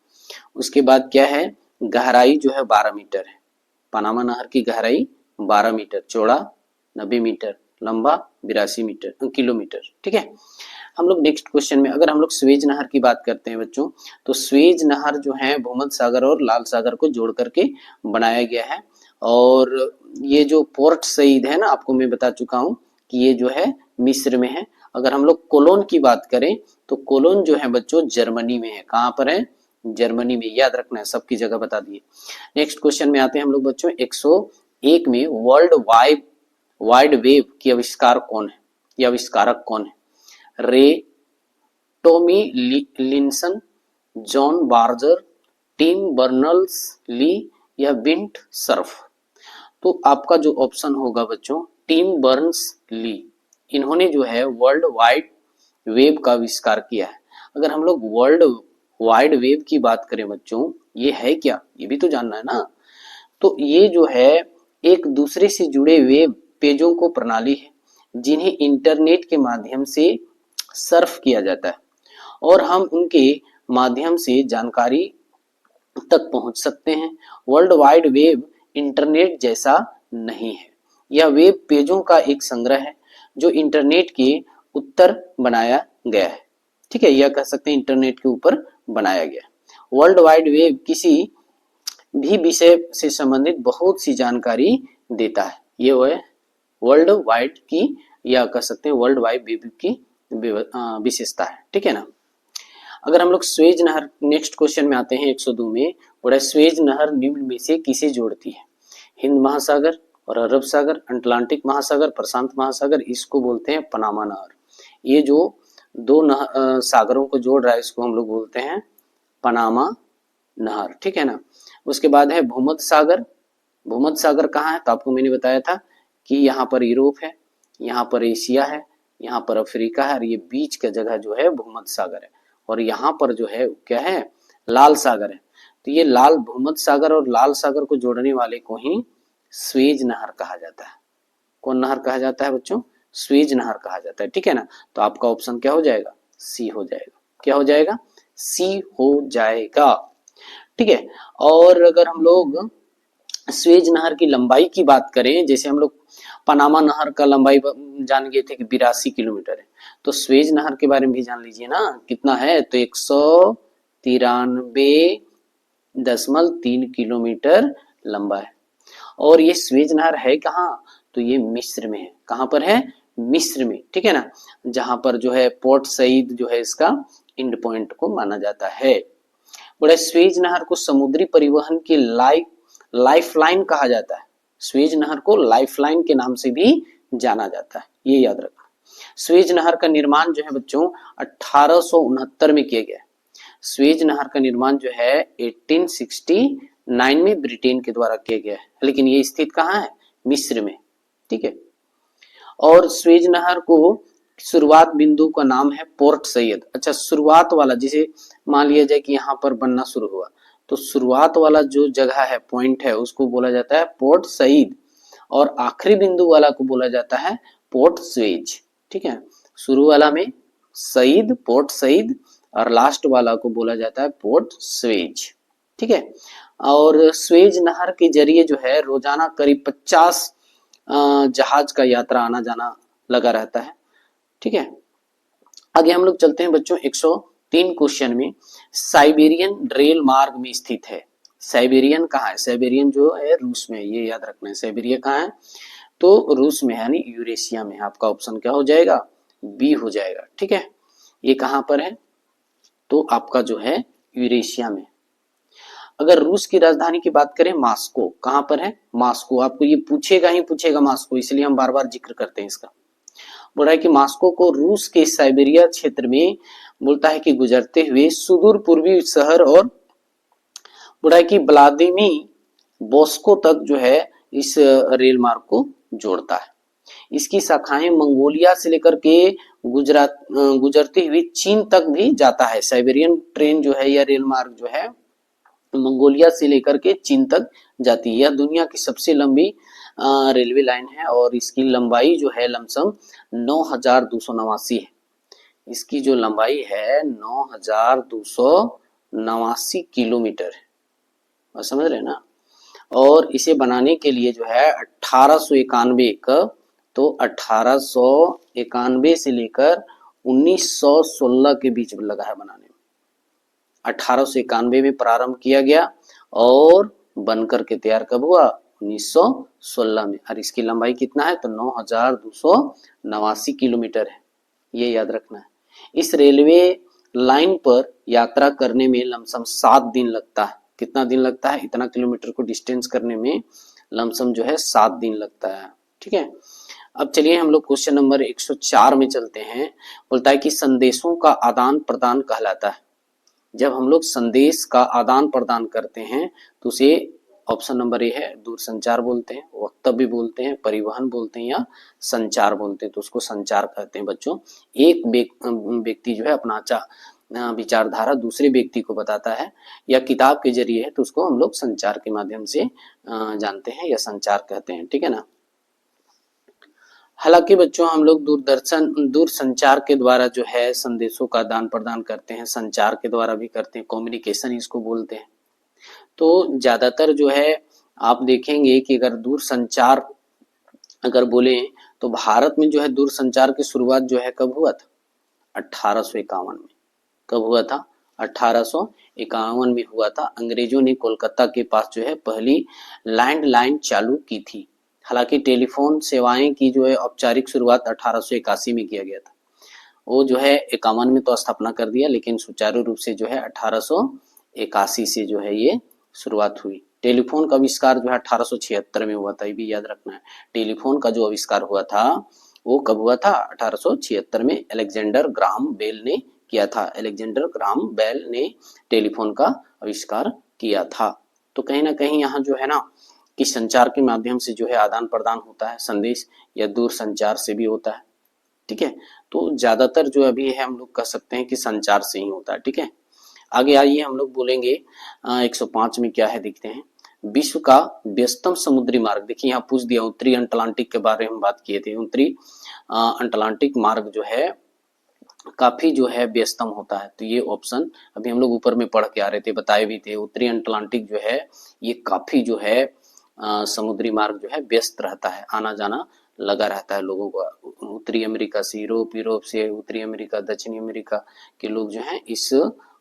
उसके बाद क्या है? गहराई जो है 12 मीटर है। पनामा नहर की गहराई 12 मीटर, चौड़ा 90 मीटर, लंबा 82 मीटर किलोमीटर। ठीक है, हम लोग नेक्स्ट क्वेश्चन में अगर हम लोग स्वेज नहर की बात करते हैं बच्चों, तो स्वेज नहर जो है भूमध्य सागर और लाल सागर को जोड़ करके बनाया गया है। और ये जो पोर्ट सईद है ना, आपको मैं बता चुका हूं कि ये जो है मिस्र में है। अगर हम लोग कोलोन की बात करें तो कोलोन जो है बच्चों जर्मनी में है। कहाँ पर है? जर्मनी में, याद रखना है, सबकी जगह बता दिए। नेक्स्ट क्वेश्चन में आते हैं हम लोग बच्चों, 101 में वर्ल्ड वाइड वेब की आविष्कार कौन है, ये आविष्कारक कौन है? Ray Tomlinson, John Barger, Tim Berners Lee या विंट सर्फ? तो आपका जो ऑप्शन होगा बच्चों टिम बर्नर्स ली, इन्होंने जो है वर्ल्ड वाइड वेब का आविष्कार किया है। अगर हम लोग वर्ल्ड वाइड वेब की बात करें बच्चों, ये है क्या, ये भी तो जानना है ना। तो ये जो है एक दूसरे से जुड़े वेब पेजों को प्रणाली है जिन्हें इंटरनेट के माध्यम से सर्फ किया जाता है और हम उनके माध्यम से जानकारी तक पहुंच सकते हैं। वर्ल्ड वाइड वेब इंटरनेट जैसा नहीं है, यह वेब पेजों का एक संग्रह है जो इंटरनेट के उत्तर बनाया गया है। ठीक है, यह कह सकते हैं इंटरनेट के ऊपर बनाया गया। वर्ल्ड वाइड वेब किसी भी विषय से संबंधित बहुत सी जानकारी देता है। ये वो है वर्ल्ड वाइड की, या कह सकते हैं वर्ल्ड वाइड वेब की विशेषता है। ठीक है ना। अगर हम लोग स्वेज नहर नेक्स्ट क्वेश्चन में आते हैं 102 में, बड़ा स्वेज नहर निम्न में से किसे जोड़ती है? हिंद महासागर और अरब सागर, अटलांटिक महासागर, प्रशांत महासागर, इसको बोलते हैं पनामा नहर। ये जो दो सागरों को जोड़ रहा है इसको हम लोग बोलते हैं पनामा नहर। ठीक है ना। उसके बाद है भूमध्य सागर। भूमध्य सागर कहाँ है? तो आपको मैंने बताया था कि यहाँ पर यूरोप है, यहाँ पर एशिया है, यहाँ पर अफ्रीका है और ये बीच का जगह जो है भूमध्य सागर है। और यहाँ पर जो है क्या है? लाल सागर है। तो ये लाल भूमध्य सागर और लाल सागर को जोड़ने वाले को ही स्वेज नहर कहा जाता है। कौन नहर कहा जाता है बच्चों? स्वेज नहर कहा जाता है। ठीक है ना। तो आपका ऑप्शन क्या हो जाएगा? सी हो जाएगा। क्या हो जाएगा? सी हो जाएगा। ठीक है। और अगर हम लोग स्वेज नहर की लंबाई की बात करें, जैसे हम लोग पनामा नहर का लंबाई जान गए थे कि 82 किलोमीटर है, तो स्वेज नहर के बारे में भी जान लीजिए ना, कितना है? तो 193.3 किलोमीटर लंबा है। और ये स्वेज नहर है कहाँ? तो ये मिस्र में है। कहाँ पर है? मिस्र में। ठीक है ना, जहां पर जो है पोर्ट सईद जो है इसका इंड पॉइंट को माना जाता है। बड़ा स्वेज नहर को समुद्री परिवहन की लाइफलाइन कहा जाता है। स्वेज नहर को लाइफलाइन के नाम से भी जाना जाता है, ये याद रखना। स्वेज नहर का निर्माण जो है बच्चों 1869 में किया गया। स्वेज नहर का निर्माण जो है 1869 में ब्रिटेन के द्वारा किया गया है, लेकिन ये स्थित कहाँ है? मिस्र में। ठीक है। और स्वेज नहर को शुरुआत बिंदु का नाम है पोर्ट सैयद। अच्छा, शुरुआत वाला, जिसे मान लिया जाए कि यहाँ पर बनना शुरू हुआ, तो शुरुआत वाला जो जगह है, पॉइंट है, उसको बोला जाता है पोर्ट सईद, और आखिरी बिंदु वाला को बोला जाता है पोर्ट स्वेज। ठीक है, शुरू वाला में सईद, पोर्ट सईद, और लास्ट वाला को बोला जाता है पोर्ट स्वेज। ठीक है। और स्वेज नहर के जरिए जो है रोजाना करीब 50 जहाज का यात्रा आना जाना लगा रहता है। ठीक है। आगे हम लोग चलते हैं बच्चों 103 क्वेश्चन में। साइबेरियन रेल मार्ग में स्थित है। साइबेरियन कहाँ है? साइबेरियन जो है रूस में, ये याद रखना है। साइबेरिया कहाँ है? तो रूस में, यानी यूरेशिया में। आपका ऑप्शन क्या हो जाएगा? बी हो जाएगा। ठीक है। ये कहाँ पर है? तो आपका जो है यूरेशिया में। अगर रूस की राजधानी की बात करें, मॉस्को, कहां पर है? मॉस्को। आपको ये पूछेगा ही पूछेगा मॉस्को, इसलिए हम बार बार जिक्र करते हैं इसका। बोल रहा है कि मॉस्को को रूस के साइबेरिया क्षेत्र में बोलता है कि गुजरते हुए सुदूर पूर्वी शहर, और बोल रहा है कि व्लादिमीर बॉस्को तक जो है इस रेल मार्ग को जोड़ता है। इसकी शाखाएं मंगोलिया से लेकर के गुजरते हुए चीन तक भी जाता है। साइबेरियन ट्रेन जो है या रेल मार्ग जो है मंगोलिया से लेकर के चीन तक जाती है। यह दुनिया की सबसे लंबी रेलवे लाइन है, और इसकी लंबाई जो है लमसम 9289 है। इसकी जो लंबाई है 9289 किलोमीटर है। और समझ रहे ना। और इसे बनाने के लिए जो है 1891 का, तो 1891 से लेकर 1916 के बीच में लगा है बनाने में। 1891 में प्रारंभ किया गया और बनकर के तैयार कब हुआ? 1916 में। और इसकी लंबाई कितना है? तो 9289 किलोमीटर है, ये याद रखना है। इस रेलवे लाइन पर यात्रा करने में लमसम 7 दिन लगता है। कितना दिन लगता है? इतना किलोमीटर को डिस्टेंस करने में लमसम जो है 7 दिन लगता है। ठीक है। अब चलिए हम लोग क्वेश्चन नंबर 104 में चलते हैं। बोलता है कि संदेशों का आदान प्रदान कहलाता है। जब हम लोग संदेश का आदान प्रदान करते हैं तो उसे ऑप्शन नंबर ए है दूरसंचार बोलते हैं, वक्तव्य बोलते हैं, परिवहन बोलते हैं, या संचार बोलते हैं। तो उसको संचार कहते हैं बच्चों। एक व्यक्ति जो है अपना विचारधारा दूसरे व्यक्ति को बताता है, या किताब के जरिए है, तो उसको हम लोग संचार के माध्यम से जानते हैं, या संचार कहते हैं। ठीक है ना। हालांकि बच्चों हम लोग दूर संचार के द्वारा जो है संदेशों का आदान प्रदान करते हैं, संचार के द्वारा भी करते हैं, कम्युनिकेशन इसको बोलते हैं। तो ज्यादातर जो है आप देखेंगे कि अगर दूर संचार अगर बोले तो भारत में जो है दूर संचार की शुरुआत जो है कब हुआ था? 1851 में। कब हुआ था? 1851 में हुआ था। अंग्रेजों ने कोलकाता के पास जो है पहली लैंडलाइन चालू की थी। हालांकि टेलीफोन सेवाएं की जो है औपचारिक शुरुआत 1881 में किया गया था। वो जो है 51 में तो स्थापना कर दिया, लेकिन सुचारू रूप से जो है 1881 से जो है ये शुरुआत हुई। टेलीफोन का आविष्कार जो है 1876 में हुआ था, ये भी याद रखना है। टेलीफोन का जो आविष्कार हुआ था वो कब हुआ था? 1876 में अलेक्जेंडर ग्राहम बेल ने किया था। अलेक्जेंडर ग्राहम बेल ने टेलीफोन का आविष्कार किया था। तो कहीं ना कहीं यहाँ जो है ना कि संचार के माध्यम से जो है आदान प्रदान होता है संदेश, या दूर संचार से भी होता है। ठीक है। तो ज्यादातर जो अभी है हम लोग कह सकते हैं कि संचार से ही होता है। ठीक है। आगे आइए हम लोग बोलेंगे 105 में क्या है देखते हैं। विश्व का व्यस्तम समुद्री मार्ग। देखिए यहाँ पूछ दिया, उत्तरी अटलांटिक के बारे में बात किए थे। उत्तरी अटलांटिक मार्ग जो है काफी जो है व्यस्तम होता है। तो ये ऑप्शन अभी हम लोग ऊपर में पढ़ के आ रहे थे, बताए भी थे, उत्तरी अटलांटिक जो है ये काफी जो है समुद्री मार्ग जो है व्यस्त रहता है, आना जाना लगा रहता है लोगों का। उत्तरी अमेरिका से यूरोप, यूरोप से उत्तरी अमेरिका, दक्षिणी अमेरिका के लोग जो हैं इस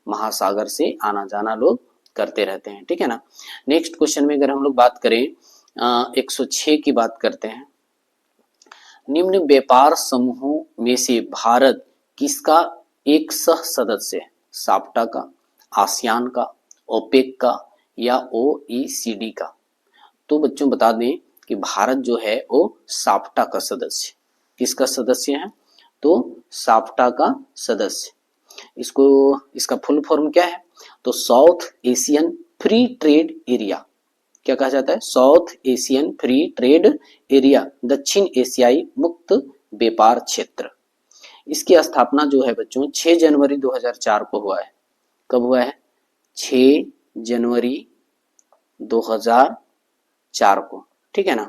महासागर से आना जाना लोग करते रहते हैं, ठीक है ना। नेक्स्ट क्वेश्चन में अगर हम लोग बात करें 106 की बात करते हैं। निम्न व्यापार समूहों में से भारत किसका एक सह सदस्य है? साप्टा का, आसियान का, ओपेक का या ओईसीडी का? तो बच्चों बता दें कि भारत जो है वो साप्टा का सदस्य, किसका सदस्य है? तो साप्टा का सदस्य। इसको इसका फुल फॉर्म क्या है? तो south Asian free trade area. क्या कहा जाता है? South Asian free trade area, दक्षिण एशियाई मुक्त व्यापार क्षेत्र। इसकी स्थापना जो है बच्चों 6 जनवरी 2004 को हुआ है। कब हुआ है? 6 जनवरी 2004 को, ठीक है ना।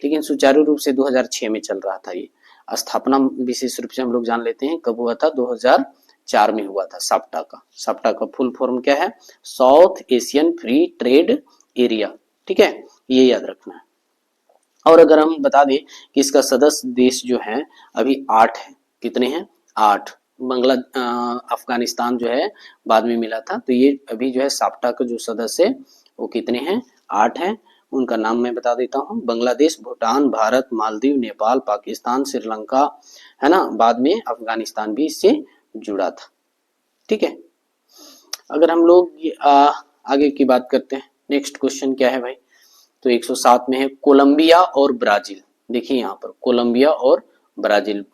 लेकिन सुचारू रूप से 2006 में चल रहा था ये। स्थापना विशेष रूप से हम लोग जान लेते हैं कब हुआ था, 2004 में हुआ था साप्टा का। साप्टा का फुल फॉर्म क्या है? South Asian free trade area, ठीक है, ये याद रखना है। और अगर हम बता दें कि इसका सदस्य देश जो है अभी 8 है। कितने हैं? 8। अफगानिस्तान जो है बाद में मिला था, तो ये अभी जो है साप्टा का जो सदस्य है वो कितने हैं? 8 हैं। उनका नाम मैं बता देता हूँ। बांग्लादेश, भूटान, भारत, मालदीव, नेपाल, पाकिस्तान, श्रीलंका, है ना। बाद में अफगानिस्तान भी इससे जुड़ा था, ठीक है। अगर हम लोग आगे की बात करते हैं, नेक्स्ट क्वेश्चन क्या है भाई? तो 107 में है कोलंबिया और ब्राजील। देखिए यहाँ पर कोलंबिया और ब्राजील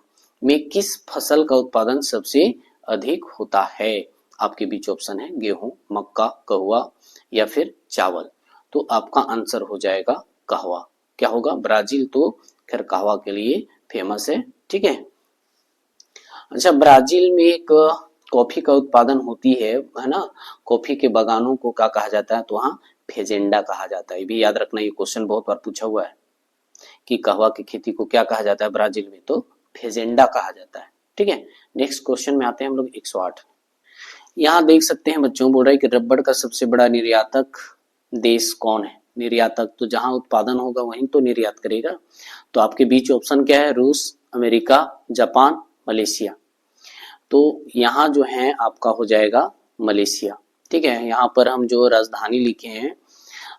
में किस फसल का उत्पादन सबसे अधिक होता है? आपके बीच ऑप्शन है गेहूं, मक्का, कहवा या फिर चावल। तो आपका आंसर हो जाएगा कहवा। क्या होगा? ब्राजील तो खैर कहवा के लिए फेमस है, ठीक है। अच्छा, ब्राजील में एक कॉफी का उत्पादन होती है ना। कॉफी के बागानों को क्या कहा जाता है? तो वहाँ फेजेंडा कहा जाता है। ये भी याद रखना, ये क्वेश्चन बहुत बार पूछा हुआ है कि कहवा की खेती को क्या कहा जाता है ब्राजील में? तो फेजेंडा कहा जाता है, ठीक है। नेक्स्ट क्वेश्चन में आते हैं हम लोग 108। यहाँ देख सकते हैं बच्चों, बोल रहा है कि रबड़ का सबसे बड़ा निर्यातक देश कौन है? निर्यातक तो जहां उत्पादन होगा वहीं तो निर्यात करेगा। तो आपके बीच ऑप्शन क्या है? रूस, अमेरिका, जापान, मलेशिया। तो यहाँ जो है आपका हो जाएगा मलेशिया, ठीक है। यहाँ पर हम जो राजधानी लिखे हैं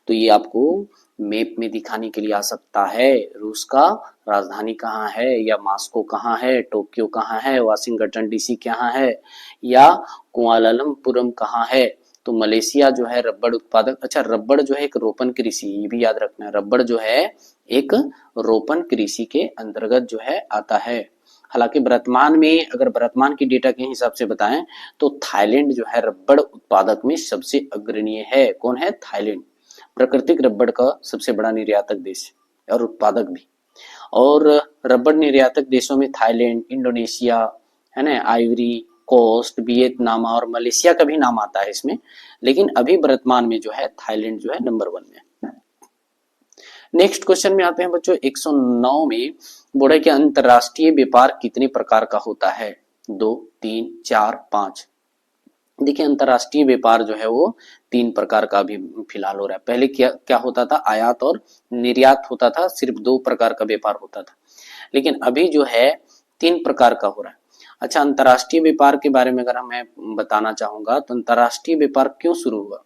तो ये आपको मैप में दिखाने के लिए आ सकता है। रूस का राजधानी कहाँ है, या मास्को कहाँ है, टोक्यो कहाँ है, वाशिंगटन डीसी कहाँ है, या कुआलालंपुरम कहाँ है। तो मलेशिया जो है रबड़ उत्पादक। अच्छा, रबड़ जो है एक रोपण कृषि, ये भी याद रखना है। रबड़ जो है एक रोपण कृषि के अंतर्गत जो है आता है। हालांकि वर्तमान में अगर वर्तमान की डेटा के हिसाब से बताएं तो थाईलैंड जो है रबड़ उत्पादक में सबसे अग्रणीय है। कौन है? थाईलैंड। प्राकृतिक रबड़ का सबसे बड़ा निर्यातक देश और उत्पादक भी। और रबड़ निर्यातक देशों में थाईलैंड, इंडोनेशिया, है ना, आइवरी कोस्ट, वियतनाम और मलेशिया का भी नाम आता है इसमें। लेकिन अभी वर्तमान में जो है थाईलैंड जो है नंबर 1 में। नेक्स्ट क्वेश्चन में आते हैं बच्चों 109 में। बोला कि अंतरराष्ट्रीय व्यापार कितने प्रकार का होता है? 2, 3, 4, 5। देखिए अंतरराष्ट्रीय व्यापार जो है वो 3 प्रकार का अभी फिलहाल हो रहा है। पहले क्या क्या होता था? आयात और निर्यात होता था, सिर्फ 2 प्रकार का व्यापार होता था। लेकिन अभी जो है 3 प्रकार का हो रहा है। अच्छा, अंतरराष्ट्रीय व्यापार के बारे में अगर मैं बताना चाहूंगा तो अंतरराष्ट्रीय व्यापार क्यों शुरू हुआ?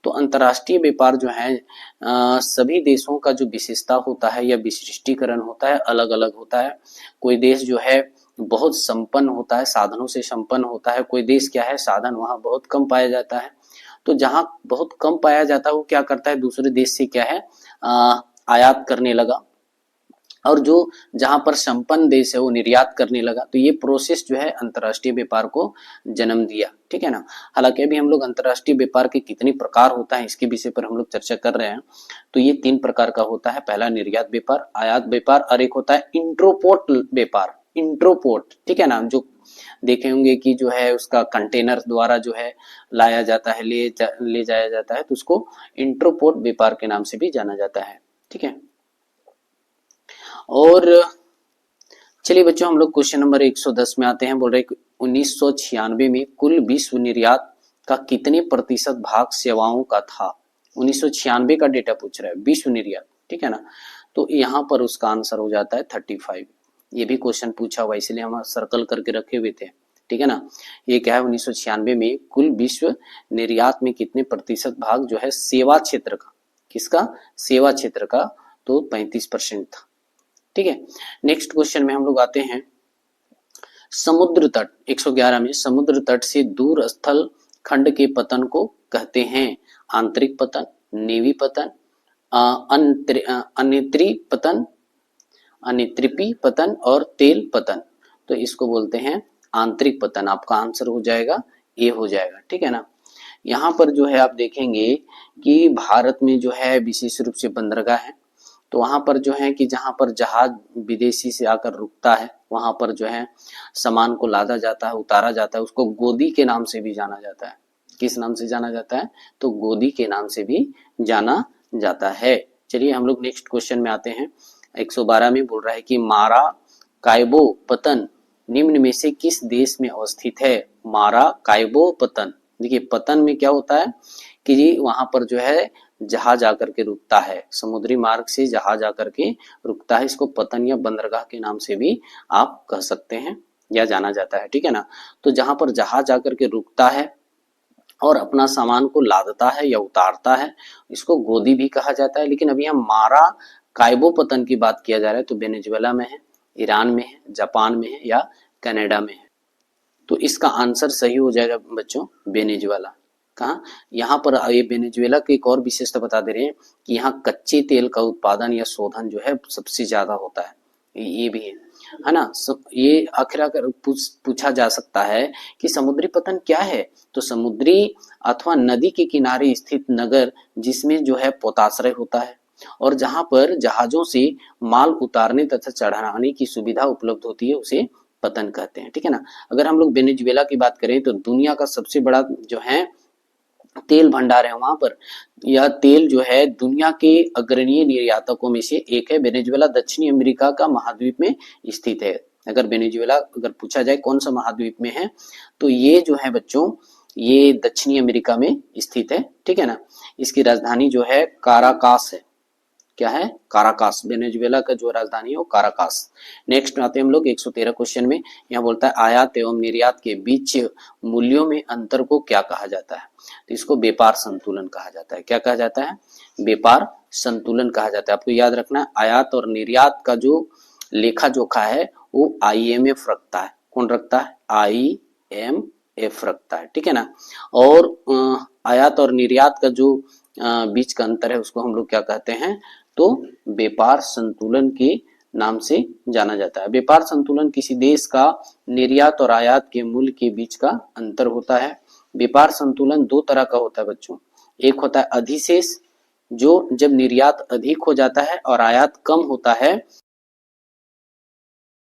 तो अंतरराष्ट्रीय व्यापार जो है सभी देशों का जो विशेषता होता है या विशिष्टीकरण होता है अलग अलग होता है। कोई देश जो है बहुत संपन्न होता है, साधनों से संपन्न होता है। कोई देश क्या है, साधन वहां बहुत कम पाया जाता है। तो जहां बहुत कम पाया जाता है वो क्या करता है? दूसरे देश से क्या है आयात करने लगा। और जो जहां पर संपन्न देश है वो निर्यात करने लगा। तो ये प्रोसेस जो है अंतरराष्ट्रीय व्यापार को जन्म दिया, ठीक है ना। हालांकि अभी हम लोग अंतरराष्ट्रीय व्यापार के कितने प्रकार होता है इसके विषय पर हम लोग चर्चा कर रहे हैं। तो ये 3 प्रकार का होता है। पहला निर्यात व्यापार, आयात व्यापार, और एक होता है इंट्रोपोर्ट व्यापार। इंट्रोपोर्ट, ठीक है ना, जो देखे होंगे कि जो है उसका कंटेनर द्वारा जो है लाया जाता है, ले जाया जाता है, तो उसको इंट्रोपोर्ट व्यापार के नाम से भी जाना जाता है, ठीक है। और चलिए बच्चों हम लोग क्वेश्चन नंबर 110 में आते हैं। बोल रहे 1996 में कुल विश्व निर्यात का कितने प्रतिशत भाग सेवाओं का था। 1996 का डेटा पूछ रहा है, विश्व निर्यात, ठीक है ना। तो यहाँ पर उसका आंसर हो जाता है 35। ये भी क्वेश्चन पूछा हुआ, इसलिए हम सर्कल करके रखे हुए थे, ठीक है ना। ये क्या है, 1996 में कुल विश्व निर्यात में कितने प्रतिशत भाग जो है सेवा क्षेत्र का, किसका, सेवा क्षेत्र का, तो 35% था, ठीक है। नेक्स्ट क्वेश्चन में हम लोग आते हैं, समुद्र तट 111 में समुद्र तट से दूर स्थल खंड के पतन को कहते हैं आंतरिक पतन, नेवी पतन, अनित्री पतन, अनित्रिपी पतन और तेल पतन। तो इसको बोलते हैं आंतरिक पतन। आपका आंसर हो जाएगा ए हो जाएगा, ठीक है ना। यहाँ पर जो है आप देखेंगे कि भारत में जो है विशेष रूप से बंदरगाह है, तो वहां पर जो है कि जहां पर जहाज विदेशी से आकर रुकता है, वहां पर जो है सामान को लादा जाता है, उतारा जाता है, उसको गोदी के नाम से भी जाना जाता है। किस नाम से जाना जाता है, तो गोदी के नाम से भी जाना जाता है। चलिए हम लोग नेक्स्ट क्वेश्चन में आते हैं। 112 में बोल रहा है कि मारा कायबो पतन निम्न में से किस देश में अवस्थित है। मारा कायबो पतन, देखिए पतन में क्या होता है कि जी वहां पर जो है जहाज आकर के रुकता है, समुद्री मार्ग से जहाज आकर के रुकता है, इसको पतन या बंदरगाह के नाम से भी आप कह सकते हैं या जाना जाता है, ठीक है ना। तो जहां पर जहाज आकर के रुकता है और अपना सामान को लादता है या उतारता है, इसको गोदी भी कहा जाता है। लेकिन अभी हम मारा कायबो पतन की बात किया जा रहा है, तो वेनेजुएला में है, ईरान में है, जापान में है या कनाडा में है। तो इसका आंसर सही हो जाएगा बच्चों वेनेजुएला। कहाँ, यहाँ पर ये वेनेजुएला की एक और विशेषता बता दे रहे हैं कि यहाँ कच्चे तेल का उत्पादन या शोधन जो है सबसे ज्यादा होता है, ये भी है ना। ये आखिर पूछा जा सकता है कि समुद्री पतन क्या है, तो समुद्री अथवा नदी के किनारे स्थित नगर जिसमें जो है पोताश्रय होता है और जहां पर जहाजों से माल उतारने तथा चढ़ाने की सुविधा उपलब्ध होती है, उसे पतन कहते हैं, ठीक है ना। अगर हम लोग वेनेजुएला की बात करें तो दुनिया का सबसे बड़ा जो है तेल भंडार है वहां पर। यह तेल जो है दुनिया के अग्रणीय निर्यातकों में से एक है। वेनेजुएला दक्षिणी अमेरिका का महाद्वीप में स्थित है। अगर वेनेजुएला अगर पूछा जाए कौन सा महाद्वीप में है, तो ये जो है बच्चों ये दक्षिणी अमेरिका में स्थित है, ठीक है ना। इसकी राजधानी जो है काराकास है। क्या है, काराकास। वेनेजुएला का जो राजधानी है वो काराकास। नेक्स्ट आते हैं हम लोग 113 क्वेश्चन में। यहाँ बोलता है आयात एवं निर्यात के बीच मूल्यों में अंतर को क्या कहा जाता है, तो इसको व्यापार संतुलन कहा जाता है। क्या कहा जाता है, व्यापार संतुलन कहा जाता है। आपको याद रखना है आयात और निर्यात का जो लेखा जोखा है वो IMF रखता है। कौन रखता है, IMF रखता है, ठीक है ना। और आयात और निर्यात का जो बीच का अंतर है उसको हम लोग क्या कहते हैं, तो व्यापार संतुलन के नाम से जाना जाता है। व्यापार संतुलन किसी देश का निर्यात और आयात के मूल्य के बीच का अंतर होता है। व्यापार संतुलन दो तरह का होता है बच्चों। एक होता है अधिशेष, जो जब निर्यात अधिक हो जाता है और आयात कम होता है,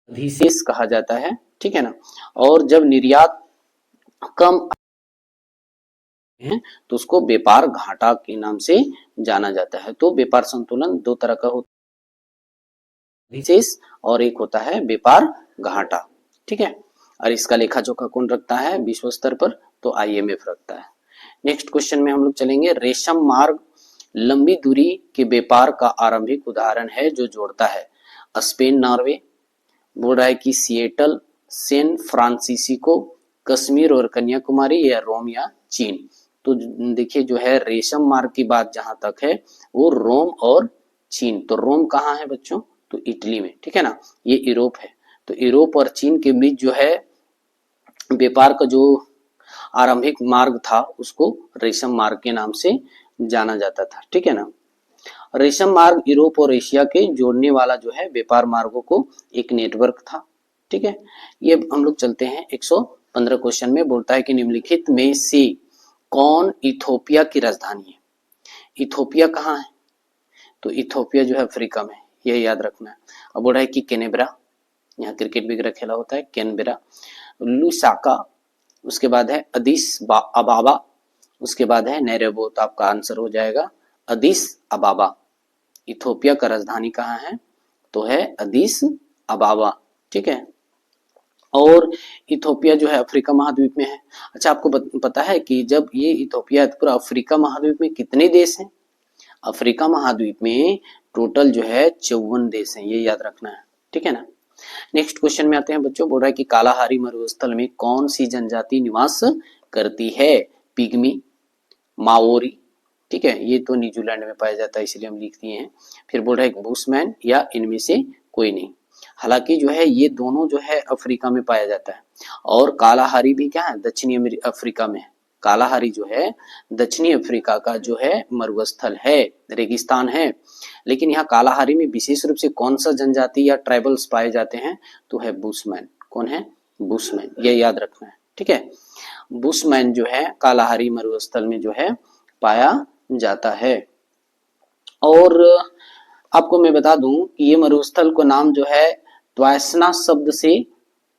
अधिशेष कहा जाता है, ठीक है ना। और जब निर्यात कम है तो उसको व्यापार घाटा के नाम से जाना जाता है। तो व्यापार संतुलन दो तरह का होता है, अधिशेष और एक होता है व्यापार घाटा, ठीक है। और इसका लेखा जोखा कौन रखता है विश्व स्तर पर, तो IMF रखता है। नेक्स्ट क्वेश्चन में हम लोग चलेंगे। रेशम मार्ग लंबी दूरी के व्यापार का आरंभिक उदाहरण है जो जोड़ता है स्पेन, नॉर्वे। बोल रहा है कि सिएटल, सैन फ्रांसिस्को, कश्मीर और कन्याकुमारी, या रोम या चीन। तो देखिए जो है रेशम मार्ग की बात जहां तक है वो रोम और चीन। तो रोम कहाँ है बच्चों, तो इटली में, ठीक है ना। ये यूरोप है। तो यूरोप और चीन के बीच जो है व्यापार का जो आरंभिक मार्ग था उसको रेशम मार्ग के नाम से जाना जाता था, ठीक है ना। रेशम मार्ग यूरोप और एशिया के जोड़ने वाला जो है व्यापार मार्गों को एक नेटवर्क था, ठीक है। ये हम लोग चलते हैं 115 क्वेश्चन में। बोलता है कि निम्नलिखित में से कौन इथोपिया की राजधानी है। इथोपिया कहाँ है, तो इथोपिया जो है अफ्रीका में, ये याद रखना है। अब बोल रहा है कि केनेब्रा, यहाँ क्रिकेट वगैरह खेला होता है, कैनबेरा। लुसाका, उसके बाद है अदिस अबाबा, उसके बाद है नैरोबी। तो आपका आंसर हो जाएगा अदिस अबाबा। इथोपिया का राजधानी कहाँ है, तो है अदिस अबाबा, ठीक है। और इथोपिया जो है अफ्रीका महाद्वीप में है। अच्छा, आपको पता है कि जब ये इथोपिया पूरा अफ्रीका महाद्वीप में कितने देश हैं? अफ्रीका महाद्वीप में टोटल जो है 54 देश हैं, ये याद रखना है, ठीक है ना। नेक्स्ट क्वेश्चन में आते हैं बच्चों, बोल रहा है कि कालाहारी मरुस्थल में कौन सी जनजाति निवास करती है? पिग्मी, माओरी, ठीक है, ये तो न्यूजीलैंड में पाया जाता है इसलिए हम लिख दिए हैं। फिर बोल रहा है बुशमैन या इनमें से कोई नहीं। हालांकि जो है ये दोनों जो है अफ्रीका में पाया जाता है, और कालाहारी भी क्या है, दक्षिणी अफ्रीका में है। कालाहारी जो है दक्षिणी अफ्रीका का जो है मरुस्थल है, रेगिस्तान है। लेकिन यहाँ कालाहारी में विशेष रूप से कौन सा जनजाति या ट्राइबल्स पाए जाते हैं? तो है बुशमैन। कौन है? बुशमैन, ये याद रखना है, ठीक है। बुशमैन जो है कालाहारी मरुस्थल में जो है पाया जाता है। और आपको मैं बता दूं कि ये मरुस्थल को नाम जो है त्वायसना शब्द से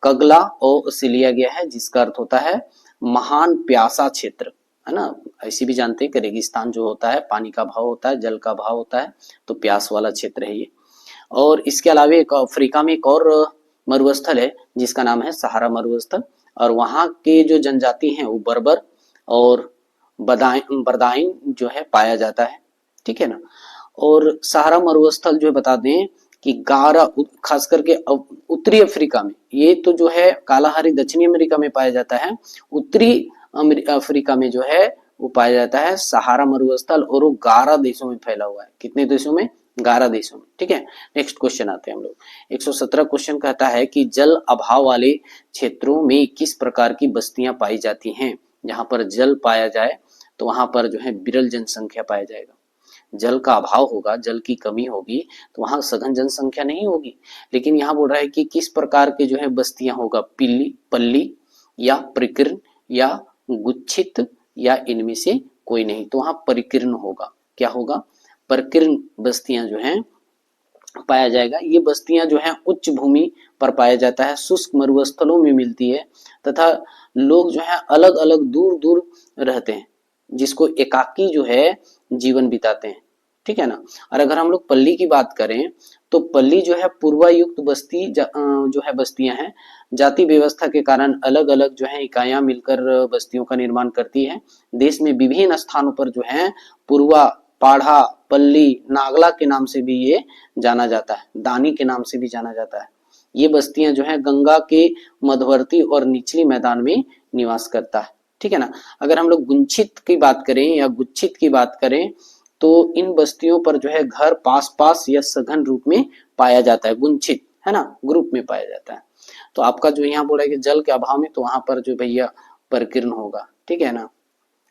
कगला और से लिया गया है, जिसका अर्थ होता है महान प्यासा क्षेत्र, है ना। ऐसे भी जानते हैं कि रेगिस्तान जो होता है पानी का भाव होता है, जल का भाव होता है, तो प्यास वाला क्षेत्र है ये। और इसके अलावा एक अफ्रीका में एक और मरुस्थल है जिसका नाम है सहारा मरुस्थल, और वहां के जो जनजाति हैं वो बर्बर और बरदाइन जो है पाया जाता है, ठीक है ना। और सहारा मरुस्थल जो बता दें कि गारा, खास करके उत्तरी अफ्रीका में, ये तो जो है कालाहारी दक्षिणी अमेरिका में पाया जाता है, उत्तरी अफ्रीका में जो है वो पाया जाता है सहारा मरुस्थल, और वो 11 देशों में फैला हुआ है। कितने देशों में? 11 देशों में, ठीक है। नेक्स्ट क्वेश्चन आते हैं हम लोग। 117 क्वेश्चन कहता है कि जल अभाव वाले क्षेत्रों में किस प्रकार की बस्तियां पाई जाती हैं? जहां पर जल पाया जाए तो वहां पर जो है विरल जनसंख्या पाया जाएगा। जल का अभाव होगा, जल की कमी होगी, तो वहां सघन जनसंख्या नहीं होगी। लेकिन यहाँ बोल रहा है कि किस प्रकार के जो है बस्तियां होगा, पल्ली या परिकीर्ण या गुच्छित या इनमें से कोई नहीं, तो वहां परिकीर्ण होगा। क्या होगा? परिकीर्ण बस्तियां जो है पाया जाएगा। ये बस्तियां जो है उच्च भूमि पर पाया जाता है, शुष्क मरुस्थलों में मिलती है, तथा लोग जो है अलग अलग दूर दूर रहते हैं, जिसको एकाकी जो है जीवन बिताते हैं, ठीक है ना। और अगर हम लोग पल्ली की बात करें तो पल्ली जो है पूर्वायुक्त बस्ती जो है बस्तियां हैं, जाति व्यवस्था के कारण अलग अलग जो है इकाइयां मिलकर बस्तियों का निर्माण करती है। देश में विभिन्न स्थानों पर जो है पूर्वा, पाढ़ा, पल्ली, नागला के नाम से भी ये जाना जाता है, दानी के नाम से भी जाना जाता है। ये बस्तियां जो है गंगा के मध्यवर्ती और निचली मैदान में निवास करता है, ठीक है ना। अगर हम लोग गुंछित की बात करें या गुच्छित की बात करें तो इन बस्तियों पर जो है घर पास पास या सघन रूप में पाया जाता है। गुंछित है ना, ग्रुप में पाया जाता है। तो आपका जो यहाँ बोला है कि जल के अभाव में, तो वहां पर जो भैया परिकीर्ण होगा, ठीक है ना।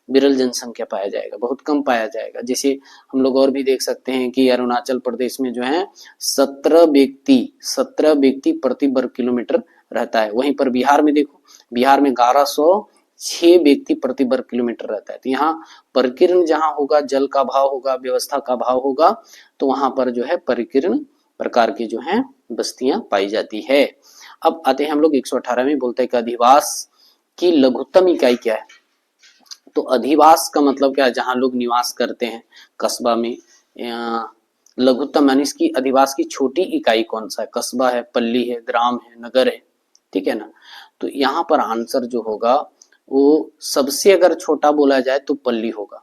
विरल जनसंख्या पाया जाएगा, बहुत कम पाया जाएगा। जैसे हम लोग और भी देख सकते हैं कि अरुणाचल प्रदेश में जो है 17 व्यक्ति प्रति वर्ग किलोमीटर रहता है। वहीं पर बिहार में देखो, बिहार में 1106 व्यक्ति प्रति वर्ग किलोमीटर रहता है। तो यहाँ परिकीर्ण जहां होगा, जल का भाव होगा, व्यवस्था का भाव होगा, तो वहां पर जो है परिकीर्ण प्रकार की जो है बस्तियां पाई जाती है। अब आते हैं हम लोग 118 में, बोलते हैं कि अधिवास की लघुत्तम इकाई क्या है? तो अधिवास का मतलब क्या है? जहां लोग निवास करते हैं कस्बा में। लघुत्तम यानी इसकी अधिवास की छोटी इकाई कौन सा है? कस्बा है, पल्ली है, ग्राम है, नगर है, ठीक है ना। तो यहाँ पर आंसर जो होगा वो सबसे अगर छोटा बोला जाए तो पल्ली होगा,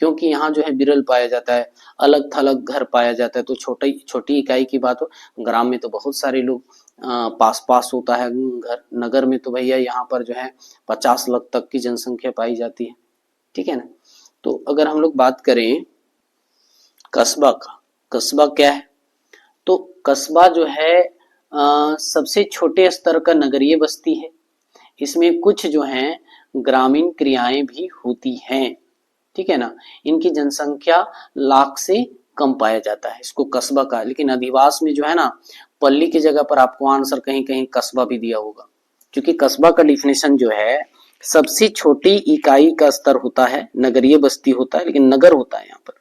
क्योंकि यहाँ जो है विरल पाया जाता है, अलग थलग घर पाया जाता है, तो छोटी इकाई की बात हो। ग्राम में तो बहुत सारे लोग पास पास होता है घर, नगर में तो भैया यहाँ पर जो है 50 लाख तक की जनसंख्या पाई जाती है, ठीक है ना। तो अगर हम लोग बात करें कस्बा का, कस्बा क्या है? तो कस्बा जो है सबसे छोटे स्तर का नगरीय बस्ती है। इसमें कुछ जो है ग्रामीण क्रियाएं भी होती हैं, ठीक है ना। इनकी जनसंख्या लाख से कम पाया जाता है, इसको कस्बा का। लेकिन अधिवास में जो है ना, पल्ली की जगह पर आपको आंसर कहीं कहीं कस्बा भी दिया होगा, क्योंकि कस्बा का डिफिनेशन जो है सबसे छोटी इकाई का स्तर होता है, नगरीय बस्ती होता है, लेकिन नगर होता है यहाँ पर,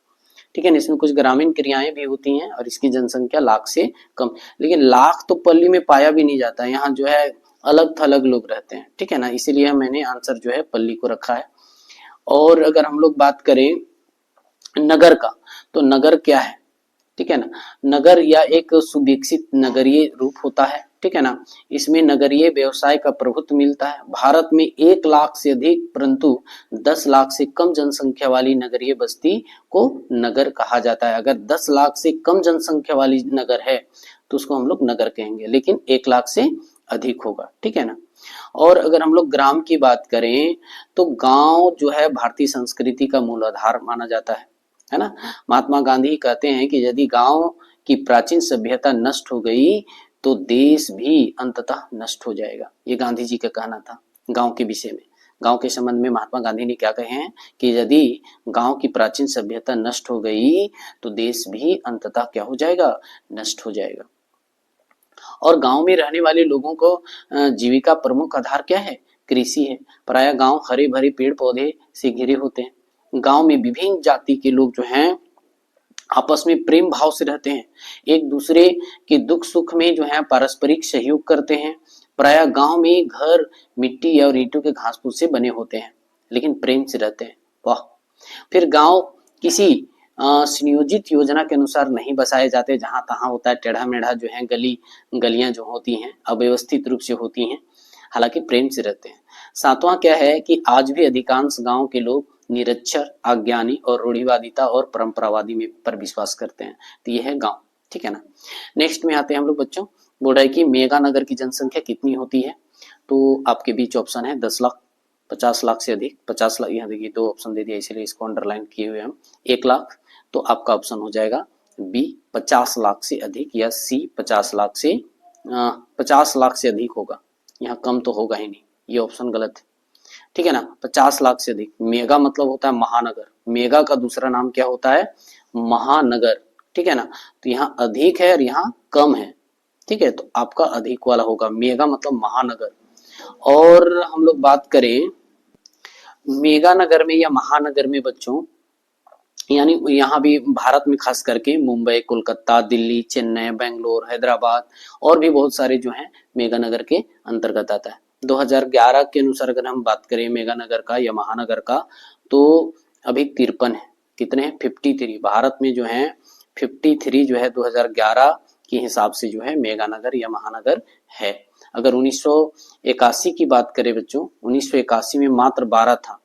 ठीक है ना। इसमें कुछ ग्रामीण क्रियाएं भी होती हैं और इसकी जनसंख्या लाख से कम। लेकिन लाख तो पल्ली में पाया भी नहीं जाता है, यहाँ जो है अलग थलग लोग रहते हैं, ठीक है ना। इसीलिए मैंने आंसर जो है पल्ली को रखा है। और अगर हम लोग बात करें नगर का, तो नगर क्या है? ठीक है ना, नगर या एक सुविकसित नगरीय रूप होता है, ठीक है ना। इसमें नगरीय व्यवसाय का प्रभुत्व मिलता है। भारत में 1 लाख से अधिक परंतु 10 लाख से कम जनसंख्या वाली नगरीय बस्ती को नगर कहा जाता है। अगर 10 लाख से कम जनसंख्या वाली नगर है तो उसको हम लोग नगर कहेंगे, लेकिन 1 लाख से अधिक होगा, ठीक है ना। और अगर हम लोग ग्राम की बात करें तो गांव जो है भारतीय संस्कृति का मूल आधार माना जाता है ना। महात्मा गांधी कहते हैं कि यदि गांव की प्राचीन सभ्यता नष्ट हो गई तो देश भी अंततः नष्ट हो जाएगा। ये गांधी जी का कहना था गांव के विषय में। गांव के संबंध में महात्मा गांधी ने क्या कहे हैं कि यदि गांव की प्राचीन सभ्यता नष्ट हो गई तो देश भी अंततः क्या हो जाएगा, नष्ट हो जाएगा। और गांव में रहने वाले लोगों को जीविका प्रमुख आधार क्या है, कृषि है। प्रायः गांव हरे भरे पेड़ पौधे से घिरे होते हैं। गांव में विभिन्न जाति के लोग जो हैं आपस में प्रेम भाव से रहते हैं, एक दूसरे के दुख सुख में जो है पारस्परिक सहयोग करते हैं। प्रायः गांव में घर मिट्टी और ईंटों के घास फूस से बने होते हैं, लेकिन प्रेम से रहते हैं। वाह। फिर गांव किसी सुनियोजित योजना के अनुसार नहीं बसाए जाते, जहां तहां होता है, टेढ़ा मेढ़ा जो है गलियां जो होती हैं अव्यवस्थित रूप से होती हैं, हालांकि प्रेम से रहते हैं। सातवां क्या है कि आज भी अधिकांश गांव के लोग निरक्षर, अज्ञानी और रूढ़िवादिता और परंपरावादी में पर विश्वास करते हैं। तो यह है गांव, ठीक है ना। नेक्स्ट में आते हैं हम लोग बच्चों, बोर्ड है कि मेगा नगर की जनसंख्या कितनी होती है। तो आपके बीच ऑप्शन है 10 लाख, 50 लाख से अधिक। 50 लाख, यहाँ देखिए 2 ऑप्शन दे दिया इसलिए इसको अंडरलाइन किए हुए हम। 1 लाख, तो आपका ऑप्शन हो जाएगा बी 50 लाख से अधिक, या सी 50 लाख से 50 लाख से अधिक होगा। यहाँ कम तो होगा ही नहीं, ये ऑप्शन गलत है, ठीक है ना। 50 लाख से अधिक। मेगा मतलब होता है महानगर, मेगा का दूसरा नाम क्या होता है, महानगर, ठीक है ना। तो यहाँ अधिक है और यहाँ कम है, ठीक है, तो आपका अधिक वाला होगा। मेगा मतलब महानगर। और हम लोग बात करें मेगा नगर में या महानगर में बच्चों, यानी यहाँ भी भारत में खास करके मुंबई, कोलकाता, दिल्ली, चेन्नई, बेंगलोर, हैदराबाद और भी बहुत सारे जो हैं मेगा नगर के अंतर्गत आता है। 2011 के अनुसार अगर हम बात करें मेगा नगर का या महानगर का, तो अभी 53 है। कितने हैं, 53। भारत में जो है 53 जो है 2011 के हिसाब से जो है मेगा नगर या महानगर है। अगर 1981 की बात करें बच्चों, 1981 में मात्र 12 था।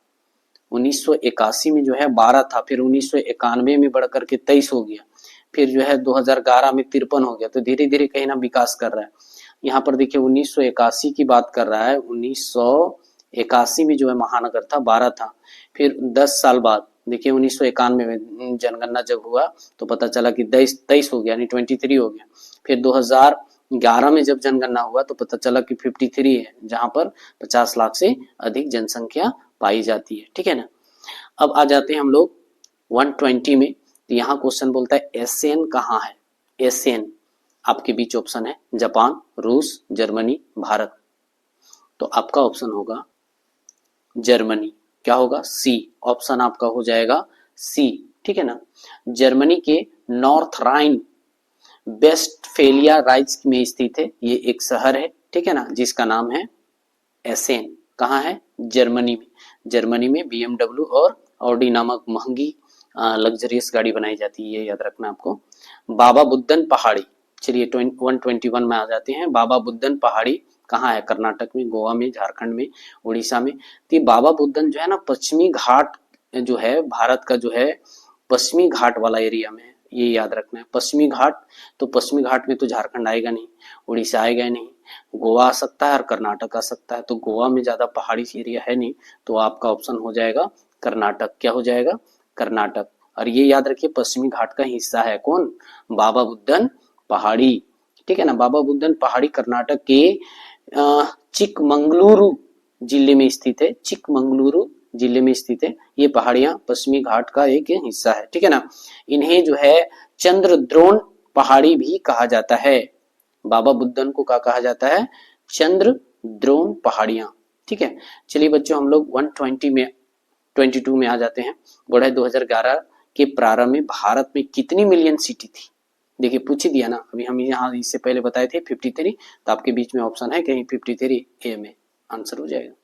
1981 में जो है 12 था, फिर 1991 में बढ़कर के 23 हो गया, फिर जो है 2011 में 53 हो गया। तो धीरे धीरे कहीं ना विकास कर रहा है। यहाँ पर देखिए 1981 की बात कर रहा है, 1981 में जो है महानगर था 12 था, फिर 10 साल बाद देखिए 1991 में जनगणना जब हुआ तो पता चला कि 23 हो गया, यानी 23 हो गया। फिर 2011 में जब जनगणना हुआ तो पता चला कि 53 है, जहां पर 50 लाख से अधिक जनसंख्या पाई जाती है, ठीक है ना। अब आ जाते हैं हम लोग 120 में। तो यहाँ क्वेश्चन बोलता है एशियन कहाँ है। एशियन आपके बीच ऑप्शन है जापान, रूस, जर्मनी, भारत। तो आपका ऑप्शन होगा जर्मनी। क्या होगा, सी। ऑप्शन आपका हो जाएगा सी, ठीक है ना। जर्मनी के नॉर्थ राइन वेस्टफेलिया राइज में स्थित है ये एक शहर है, ठीक है ना, जिसका नाम है एसेन। कहाँ है, जर्मनी में। जर्मनी में BMW और ऑडी नामक महंगी लग्जरियस गाड़ी बनाई जाती है, ये याद रखना आपको। बाबा बुदन पहाड़ी, चलिए 121 में आ जाते हैं। बाबा बुदन पहाड़ी कहाँ है, कर्नाटक में, गोवा में, झारखंड में, उड़ीसा में। तो बाबा बुदन जो है ना पश्चिमी घाट जो है भारत का, जो है पश्चिमी घाट वाला एरिया में है, ये याद रखना है। पश्चिमी घाट, तो पश्चिमी घाट में तो झारखंड आएगा नहीं, उड़ीसा आएगा नहीं, गोवा आ सकता है और कर्नाटक आ सकता है। तो गोवा में ज्यादा पहाड़ी एरिया है नहीं, तो आपका ऑप्शन हो जाएगा कर्नाटक। क्या हो जाएगा, कर्नाटक। और ये याद रखिए पश्चिमी घाट का हिस्सा है कौन, बाबा बुदन पहाड़ी, ठीक है ना। बाबा बुदन पहाड़ी कर्नाटक के चिकमंगलुरु जिले में स्थित है। चिकमंगलुरु जिले में स्थित है ये पहाड़ियां, पश्चिमी घाट का एक हिस्सा है, ठीक है ना। इन्हें जो है चंद्रद्रोण पहाड़ी भी कहा जाता है। बाबा बुदन को क्या कहा जाता है, चंद्रद्रोण पहाड़ियां, ठीक है। चलिए बच्चों हम लोग 122 में आ जाते हैं। बोला 2011 के प्रारंभ में भारत में कितनी मिलियन सिटी थी। देखिए पूछ ही दिया ना, अभी हम यहाँ इससे पहले बताए थे 53, तो आपके बीच में ऑप्शन है कहीं 53 ए में आंसर हो जाएगा।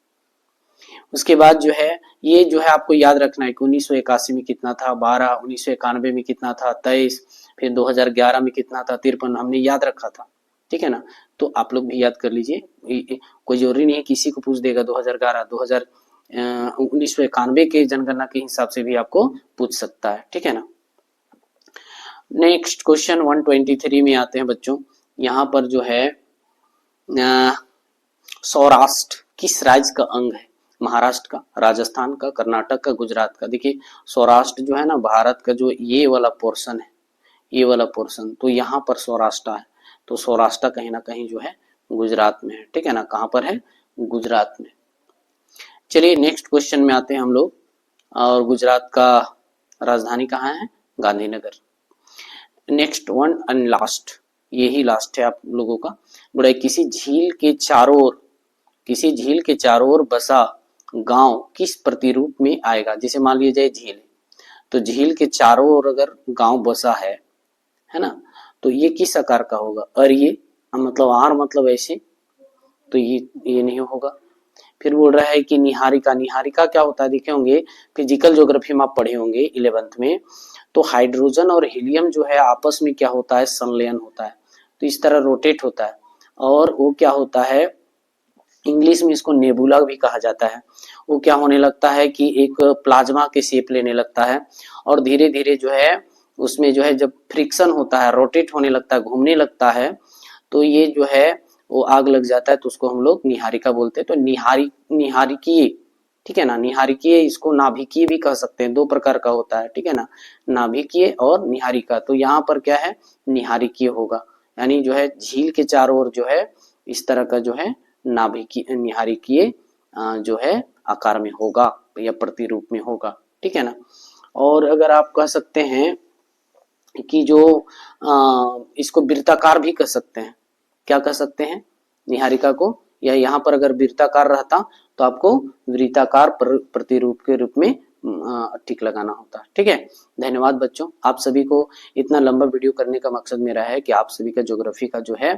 उसके बाद जो है ये जो है आपको याद रखना है कि 1981 में कितना था 12, 1991 में कितना था 23, फिर 2011 में कितना था 53, हमने याद रखा था, ठीक है ना। तो आप लोग भी याद कर लीजिए, कोई जरूरी नहीं है किसी को पूछ देगा 2011 1991 के जनगणना के हिसाब से भी आपको पूछ सकता है, ठीक है ना। नेक्स्ट क्वेश्चन 123 में आते हैं बच्चों। यहाँ पर जो है सौराष्ट्र किस राज्य का अंग है? महाराष्ट्र का, राजस्थान का, कर्नाटक का, गुजरात का। देखिए सौराष्ट्र जो है ना भारत का जो ये वाला पोर्शन है, ये वाला पोर्शन, तो यहाँ पर सौराष्ट्र है, तो सौराष्ट्र कहीं ना कहीं जो है गुजरात में है, ठीक है ना। कहाँ पर है? गुजरात में। चलिए नेक्स्ट क्वेश्चन में आते हैं हम लोग। और गुजरात का राजधानी कहाँ है? Gandhinagar. Next one and last, यही लास्ट है आप लोगों का। बोला किसी झील के चारों ओर बसा गांव किस प्रतिरूप में आएगा? जैसे मान लीजिए जाए झील, तो झील के चारों ओर अगर गांव बसा है ना, तो ये किस आकार का होगा? और ये मतलब आर मतलब ऐसे, तो ये नहीं होगा। फिर बोल रहा है कि निहारिका, निहारिका क्या होता है? देखे होंगे फिजिकल ज्योग्राफी में आप पढ़े होंगे 11th में, तो हाइड्रोजन और हीलियम जो है आपस में क्या होता है? संलयन होता है, तो इस तरह रोटेट होता है, और वो क्या होता है, इंग्लिश में इसको नेबुला भी कहा जाता है। वो क्या होने लगता है कि एक प्लाज्मा के शेप लेने लगता है, और धीरे धीरे जो है उसमें जो है जब फ्रिक्शन होता है, रोटेट होने लगता है, घूमने लगता है, तो ये जो है वो आग लग जाता है, तो उसको हम लोग निहारिका बोलते हैं। तो निहारिकीय, ठीक है ना, निहारिकीय, इसको नाभिकीय भी कह सकते हैं, दो प्रकार का होता है, ठीक है ना, नाभिकीय और निहारिका। तो यहाँ पर क्या है? निहारिकीय होगा, यानी जो है झील के चारों ओर जो है इस तरह का जो है नाभिकीय निहारिकीय जो है आकार में होगा या प्रतिरूप में होगा, ठीक है ना। और अगर आप कह सकते हैं कि जो इसको वृत्ताकार भी कह सकते हैं, क्या कह सकते हैं निहारिका को, या यहाँ पर अगर वृत्ताकार रहता तो आपको वृत्ताकार प्रतिरूप के रूप में टिक लगाना होता है, ठीक है। धन्यवाद बच्चों, आप सभी को इतना लंबा वीडियो करने का मकसद मेरा है कि आप सभी का ज्योग्राफी का जो है